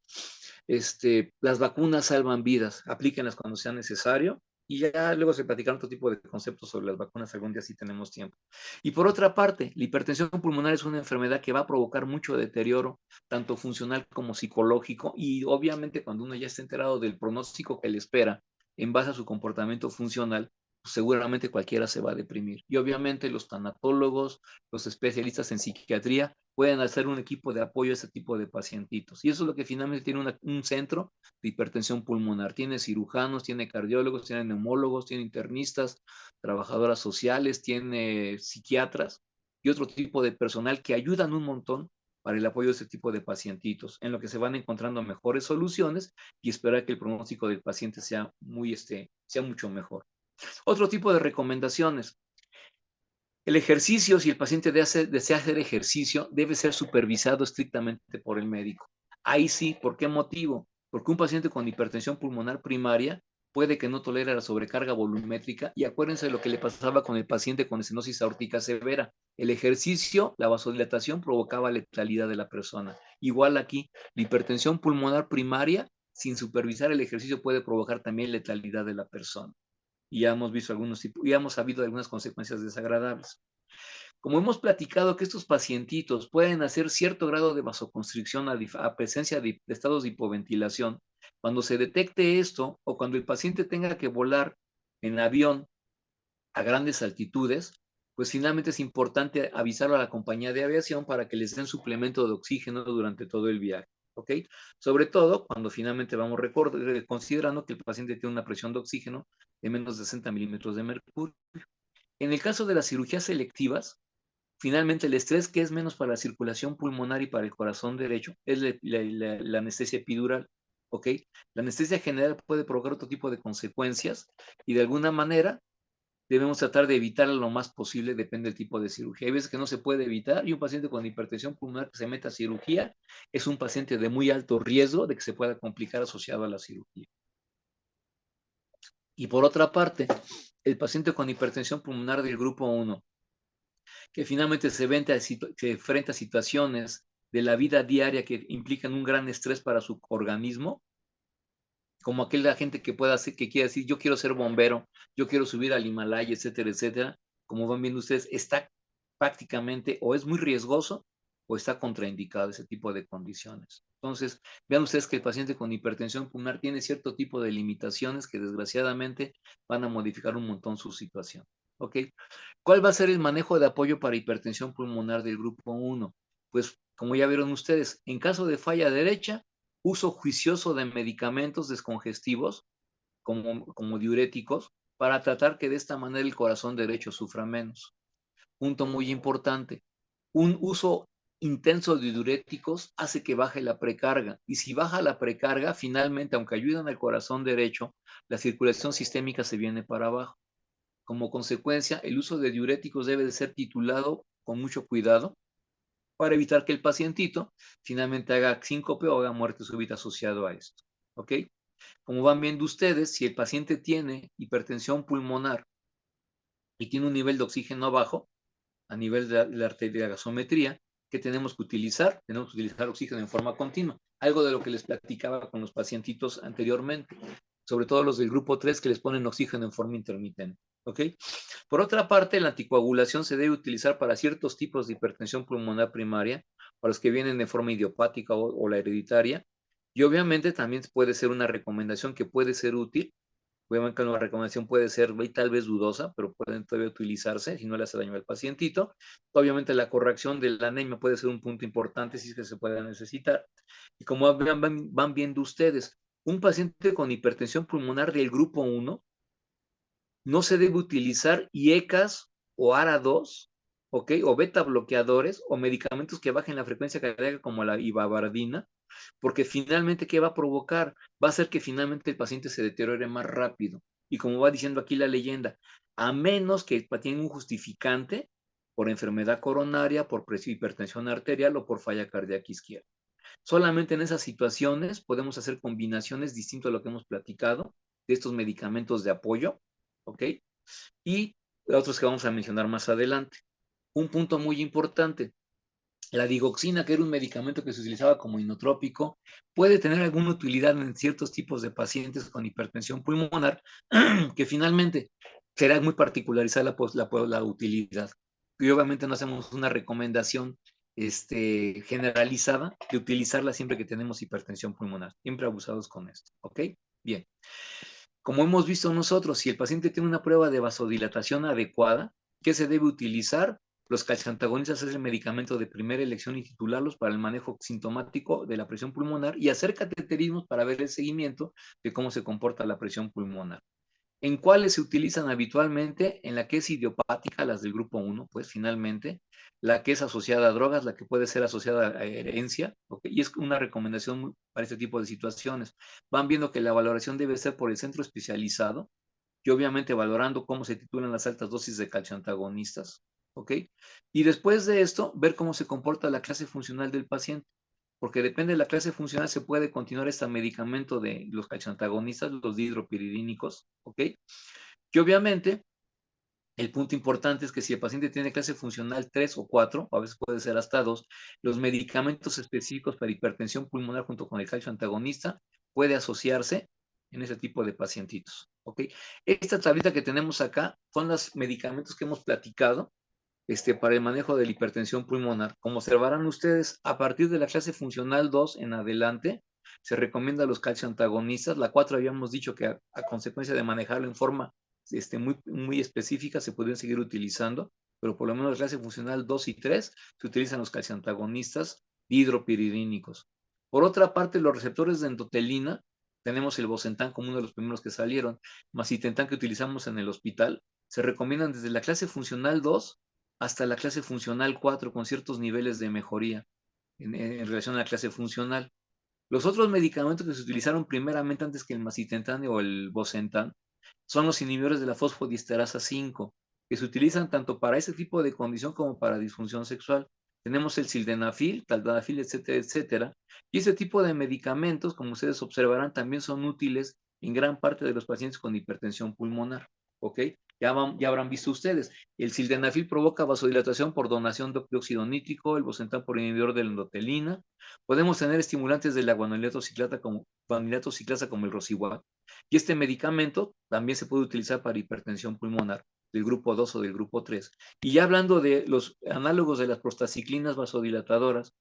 las vacunas salvan vidas, aplíquenlas cuando sea necesario y ya luego se platicarán otro tipo de conceptos sobre las vacunas algún día si tenemos tiempo. Y por otra parte, la hipertensión pulmonar es una enfermedad que va a provocar mucho deterioro, tanto funcional como psicológico, y obviamente cuando uno ya está enterado del pronóstico que le espera en base a su comportamiento funcional, pues seguramente cualquiera se va a deprimir. Y obviamente los tanatólogos, los especialistas en psiquiatría pueden hacer un equipo de apoyo a ese tipo de pacientitos. Y eso es lo que finalmente tiene un centro de hipertensión pulmonar. Tiene cirujanos, tiene cardiólogos, tiene neumólogos, tiene internistas, trabajadoras sociales, tiene psiquiatras y otro tipo de personal que ayudan un montón para el apoyo de ese tipo de pacientitos, en lo que se van encontrando mejores soluciones y esperar que el pronóstico del paciente sea mucho mejor. Otro tipo de recomendaciones. El ejercicio, si el paciente desea hacer ejercicio, debe ser supervisado estrictamente por el médico. Ahí sí, ¿por qué motivo? Porque un paciente con hipertensión pulmonar primaria puede que no tolere la sobrecarga volumétrica, y acuérdense de lo que le pasaba con el paciente con estenosis aórtica severa. El ejercicio, la vasodilatación provocaba letalidad de la persona. Igual aquí, la hipertensión pulmonar primaria, sin supervisar el ejercicio, puede provocar también letalidad de la persona. Y ya hemos visto algunos tipos, ya hemos sabido algunas consecuencias desagradables. Como hemos platicado que estos pacientitos pueden hacer cierto grado de vasoconstricción a presencia de estados de hipoventilación, cuando se detecte esto o cuando el paciente tenga que volar en avión a grandes altitudes, pues finalmente es importante avisarlo a la compañía de aviación para que les den suplemento de oxígeno durante todo el viaje. ¿Ok? Sobre todo cuando finalmente vamos considerando que el paciente tiene una presión de oxígeno de menos de 60 milímetros de mercurio. En el caso de las cirugías selectivas, finalmente, el estrés que es menos para la circulación pulmonar y para el corazón derecho es la anestesia epidural, ¿ok? La anestesia general puede provocar otro tipo de consecuencias y de alguna manera debemos tratar de evitarla lo más posible, depende del tipo de cirugía. Hay veces que no se puede evitar y un paciente con hipertensión pulmonar que se meta a cirugía es un paciente de muy alto riesgo de que se pueda complicar asociado a la cirugía. Y por otra parte, el paciente con hipertensión pulmonar del grupo 1, que finalmente se enfrenta a situaciones de la vida diaria que implican un gran estrés para su organismo, como aquella gente que pueda hacer, que quiere decir, yo quiero ser bombero, yo quiero subir al Himalaya, etcétera, etcétera. Como van viendo ustedes, está prácticamente o es muy riesgoso o está contraindicado ese tipo de condiciones. Entonces, vean ustedes que el paciente con hipertensión pulmonar tiene cierto tipo de limitaciones que desgraciadamente van a modificar un montón su situación. ¿Ok? ¿Cuál va a ser el manejo de apoyo para hipertensión pulmonar del grupo 1? Pues, como ya vieron ustedes, en caso de falla derecha, uso juicioso de medicamentos descongestivos como diuréticos para tratar que de esta manera el corazón derecho sufra menos. Punto muy importante, un uso intenso de diuréticos hace que baje la precarga, y si baja la precarga, finalmente, aunque ayudan al corazón derecho, la circulación sistémica se viene para abajo. Como consecuencia, el uso de diuréticos debe de ser titulado con mucho cuidado para evitar que el pacientito finalmente haga síncope o haga muerte súbita asociado a esto. ¿Ok? Como van viendo ustedes, si el paciente tiene hipertensión pulmonar y tiene un nivel de oxígeno bajo, a nivel de la arteria gasometría, ¿qué tenemos que utilizar? Tenemos que utilizar oxígeno en forma continua. Algo de lo que les platicaba con los pacientitos anteriormente, sobre todo los del grupo 3 que les ponen oxígeno en forma intermitente. ¿Ok? Por otra parte, la anticoagulación se debe utilizar para ciertos tipos de hipertensión pulmonar primaria, para los que vienen de forma idiopática o la hereditaria, y obviamente también puede ser una recomendación que puede ser útil. Obviamente la recomendación puede ser tal vez dudosa, pero pueden todavía utilizarse si no le hace daño al pacientito. Obviamente la corrección de la anemia puede ser un punto importante si es que se puede necesitar. Y como van viendo ustedes, un paciente con hipertensión pulmonar del grupo 1 no se debe utilizar IECAS o ARA2, ¿ok? O beta bloqueadores o medicamentos que bajen la frecuencia cardíaca como la ibabardina, porque finalmente, ¿qué va a provocar? Va a hacer que finalmente el paciente se deteriore más rápido. Y como va diciendo aquí la leyenda, a menos que tenga un justificante por enfermedad coronaria, por hipertensión arterial o por falla cardíaca izquierda. Solamente en esas situaciones podemos hacer combinaciones distintas a lo que hemos platicado de estos medicamentos de apoyo, ¿ok? Y otros que vamos a mencionar más adelante. Un punto muy importante, la digoxina, que era un medicamento que se utilizaba como inotrópico, puede tener alguna utilidad en ciertos tipos de pacientes con hipertensión pulmonar, que finalmente será muy particularizada la utilidad. Y obviamente no hacemos una recomendación generalizada de utilizarla siempre que tenemos hipertensión pulmonar. Siempre abusados con esto. ¿Ok? Bien. Como hemos visto nosotros, si el paciente tiene una prueba de vasodilatación adecuada, ¿qué se debe utilizar? Los calciantagonistas es el medicamento de primera elección y titularlos para el manejo sintomático de la presión pulmonar y hacer cateterismos para ver el seguimiento de cómo se comporta la presión pulmonar. ¿En cuáles se utilizan habitualmente? En la que es idiopática, las del grupo 1, pues finalmente, la que es asociada a drogas, la que puede ser asociada a herencia, ¿okay? Y es una recomendación para este tipo de situaciones. Van viendo que la valoración debe ser por el centro especializado y obviamente valorando cómo se titulan las altas dosis de calcioantagonistas, ¿ok? Y después de esto, ver cómo se comporta la clase funcional del paciente. porque depende de la clase funcional, se puede continuar este medicamento de los calcioantagonistas, los dihidropiridínicos, ¿ok? Y obviamente, el punto importante es que si el paciente tiene clase funcional 3 o 4, o a veces puede ser hasta 2, los medicamentos específicos para hipertensión pulmonar junto con el calcio antagonista puede asociarse en ese tipo de pacientitos. ¿Ok? Esta tablita que tenemos acá son los medicamentos que hemos platicado para el manejo de la hipertensión pulmonar. Como observarán ustedes, a partir de la clase funcional 2 en adelante, se recomienda los calcio antagonistas. La 4 habíamos dicho que a consecuencia de manejarlo en forma muy específica se podrían seguir utilizando, pero por lo menos la clase funcional 2 y 3 se utilizan los calciantagonistas dihidropiridínicos. Por otra parte, los receptores de endotelina, tenemos el Bosentan como uno de los primeros que salieron, Macitentan que utilizamos en el hospital, se recomiendan desde la clase funcional 2 hasta la clase funcional 4 con ciertos niveles de mejoría en relación a la clase funcional. Los otros medicamentos que se utilizaron primeramente antes que el Macitentan o el Bosentan son los inhibidores de la fosfodiesterasa 5, que se utilizan tanto para ese tipo de condición como para disfunción sexual. Tenemos el sildenafil, taldafil, etcétera, etcétera. Y ese tipo de medicamentos, como ustedes observarán, también son útiles en gran parte de los pacientes con hipertensión pulmonar. ¿Ok? Ya habrán visto ustedes. El sildenafil provoca vasodilatación por donación de óxido nítrico, el Bosentan por inhibidor de la endotelina. Podemos tener estimulantes de la guaniliato ciclasa como el Rosiwat. Y este medicamento también se puede utilizar para hipertensión pulmonar del grupo 2 o del grupo 3. Y ya hablando de los análogos de las prostaciclinas vasodilatadoras,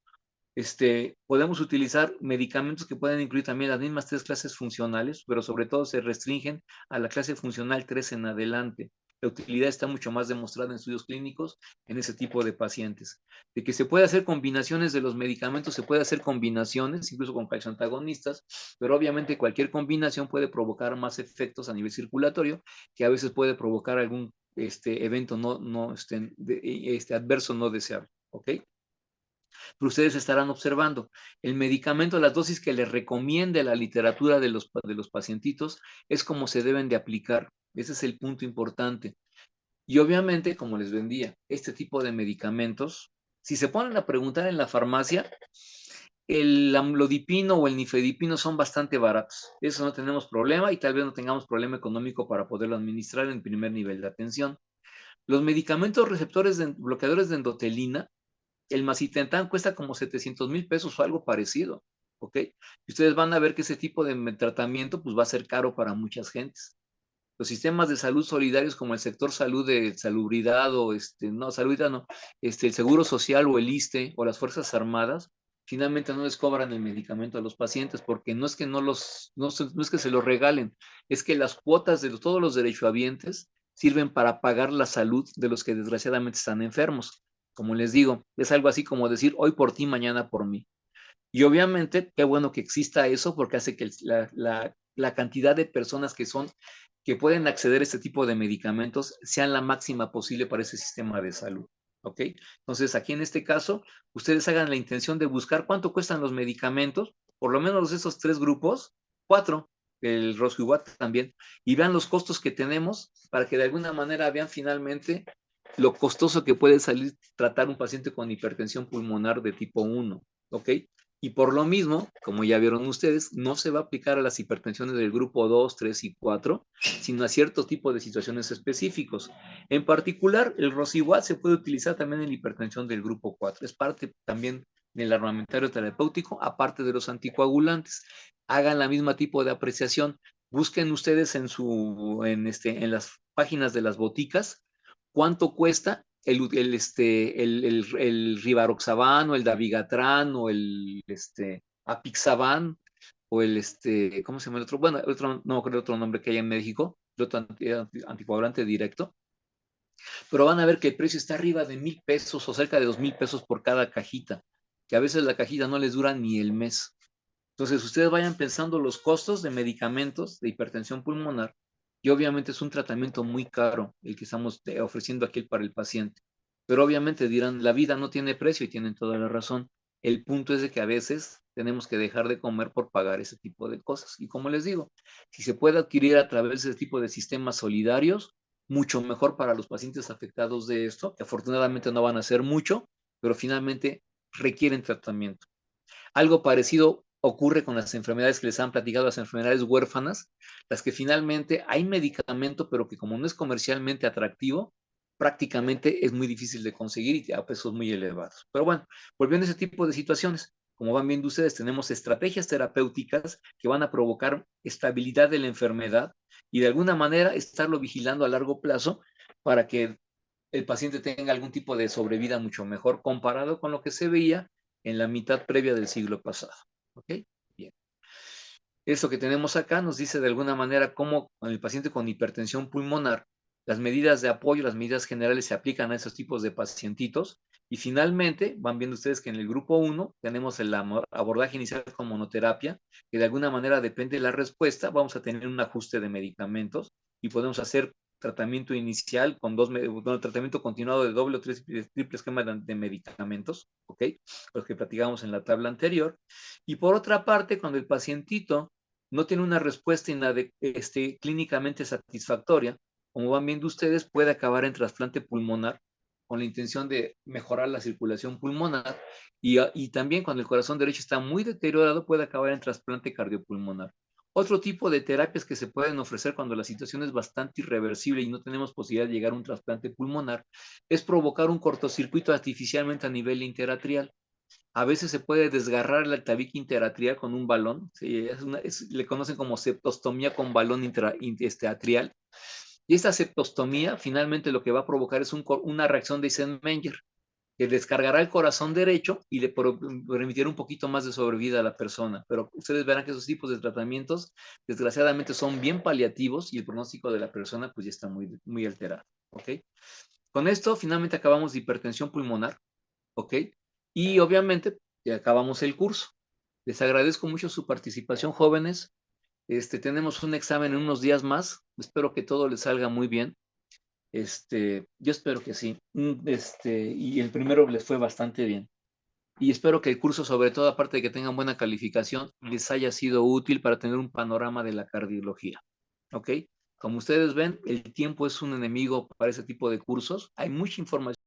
podemos utilizar medicamentos que pueden incluir también las mismas 3 clases funcionales, pero sobre todo se restringen a la clase funcional 3 en adelante. La utilidad está mucho más demostrada en estudios clínicos en ese tipo de pacientes. De que se puede hacer combinaciones de los medicamentos, se puede hacer combinaciones, incluso con calcioantagonistas, pero obviamente cualquier combinación puede provocar más efectos a nivel circulatorio, que a veces puede provocar algún evento adverso no deseable. ¿Ok? Pero ustedes estarán observando, el medicamento, las dosis que les recomiende la literatura de los pacientitos es como se deben de aplicar. Ese es el punto importante. Y obviamente, como les vendía, este tipo de medicamentos, si se ponen a preguntar en la farmacia, el amlodipino o el nifedipino son bastante baratos. Eso no tenemos problema y tal vez no tengamos problema económico para poderlo administrar en primer nivel de atención. Los medicamentos receptores bloqueadores de endotelina, el Macitentan cuesta como 700,000 pesos o algo parecido, ¿ok? Y ustedes van a ver que ese tipo de tratamiento pues va a ser caro para muchas gentes. Los sistemas de salud solidarios como el sector salud de salubridad o no, salubridad no, el Seguro Social o el ISSSTE o las Fuerzas Armadas, finalmente no les cobran el medicamento a los pacientes porque no es que no es que se los regalen, es que las cuotas de todos los derechohabientes sirven para pagar la salud de los que desgraciadamente están enfermos. Como les digo, es algo así como decir hoy por ti, mañana por mí. Y obviamente, qué bueno que exista eso porque hace que la cantidad de personas que pueden acceder a este tipo de medicamentos sean la máxima posible para ese sistema de salud. ¿Ok? Entonces, aquí en este caso, ustedes hagan la intención de buscar cuánto cuestan los medicamentos, por lo menos esos 3 grupos, 4, el Rosiwat también, y vean los costos que tenemos para que de alguna manera vean finalmente lo costoso que puede salir tratar un paciente con hipertensión pulmonar de tipo 1. ¿Ok? Y por lo mismo, como ya vieron ustedes, no se va a aplicar a las hipertensiones del grupo 2, 3 y 4, sino a ciertos tipos de situaciones específicos. En particular, el Rosiwat se puede utilizar también en la hipertensión del grupo 4. Es parte también del armamentario terapéutico, aparte de los anticoagulantes. Hagan la misma tipo de apreciación. Busquen ustedes en las páginas de las boticas cuánto cuesta el Rivaroxaban o el Dabigatran o el Apixaban o ¿cómo se llama el otro? Bueno, el otro, no creo otro nombre que hay en México, el otro anticoagulante directo, pero van a ver que el precio está arriba de 1,000 pesos o cerca de 2,000 pesos por cada cajita, que a veces la cajita no les dura ni el mes. Entonces, ustedes vayan pensando los costos de medicamentos de hipertensión pulmonar y obviamente es un tratamiento muy caro el que estamos ofreciendo aquí para el paciente. Pero obviamente dirán, la vida no tiene precio y tienen toda la razón. El punto es de que a veces tenemos que dejar de comer por pagar ese tipo de cosas. Y como les digo, si se puede adquirir a través de ese tipo de sistemas solidarios, mucho mejor para los pacientes afectados de esto, que afortunadamente no van a ser mucho, pero finalmente requieren tratamiento. Algo parecido ocurre con las enfermedades que les han platicado, las enfermedades huérfanas, las que finalmente hay medicamento, pero que como no es comercialmente atractivo, prácticamente es muy difícil de conseguir y a pesos muy elevados. Pero bueno, volviendo a ese tipo de situaciones, como van viendo ustedes, tenemos estrategias terapéuticas que van a provocar estabilidad de la enfermedad y de alguna manera estarlo vigilando a largo plazo para que el paciente tenga algún tipo de sobrevida mucho mejor comparado con lo que se veía en la mitad previa del siglo pasado. ¿Ok? Bien. Esto que tenemos acá nos dice de alguna manera cómo en el paciente con hipertensión pulmonar, las medidas de apoyo, las medidas generales se aplican a esos tipos de pacientitos. Y finalmente, van viendo ustedes que en el grupo 1 tenemos el abordaje inicial con monoterapia, que de alguna manera depende de la respuesta, vamos a tener un ajuste de medicamentos y podemos hacer tratamiento inicial con tratamiento continuado de doble o triple esquema de medicamentos, ¿ok? Los que platicamos en la tabla anterior. Y por otra parte, cuando el pacientito no tiene una respuesta clínicamente satisfactoria, como van viendo ustedes, puede acabar en trasplante pulmonar con la intención de mejorar la circulación pulmonar y también cuando el corazón derecho está muy deteriorado puede acabar en trasplante cardiopulmonar. Otro tipo de terapias que se pueden ofrecer cuando la situación es bastante irreversible y no tenemos posibilidad de llegar a un trasplante pulmonar es provocar un cortocircuito artificialmente a nivel interatrial. A veces se puede desgarrar el tabique interatrial con un balón, ¿sí? Le conocen como septostomía con balón atrial. Y esta septostomía finalmente lo que va a provocar es una reacción de Eisenmenger, que descargará el corazón derecho y le permitirá un poquito más de sobrevida a la persona. Pero ustedes verán que esos tipos de tratamientos, desgraciadamente, son bien paliativos y el pronóstico de la persona pues ya está muy, muy alterado. ¿Ok? Con esto finalmente acabamos de hipertensión pulmonar. ¿Ok? Y obviamente ya acabamos el curso. Les agradezco mucho su participación, jóvenes. Tenemos un examen en unos días más. Espero que todo les salga muy bien. Yo espero que sí. Y el primero les fue bastante bien. Y espero que el curso, sobre todo, aparte de que tengan buena calificación, les haya sido útil para tener un panorama de la cardiología. ¿Ok? Como ustedes ven, el tiempo es un enemigo para ese tipo de cursos. Hay mucha información.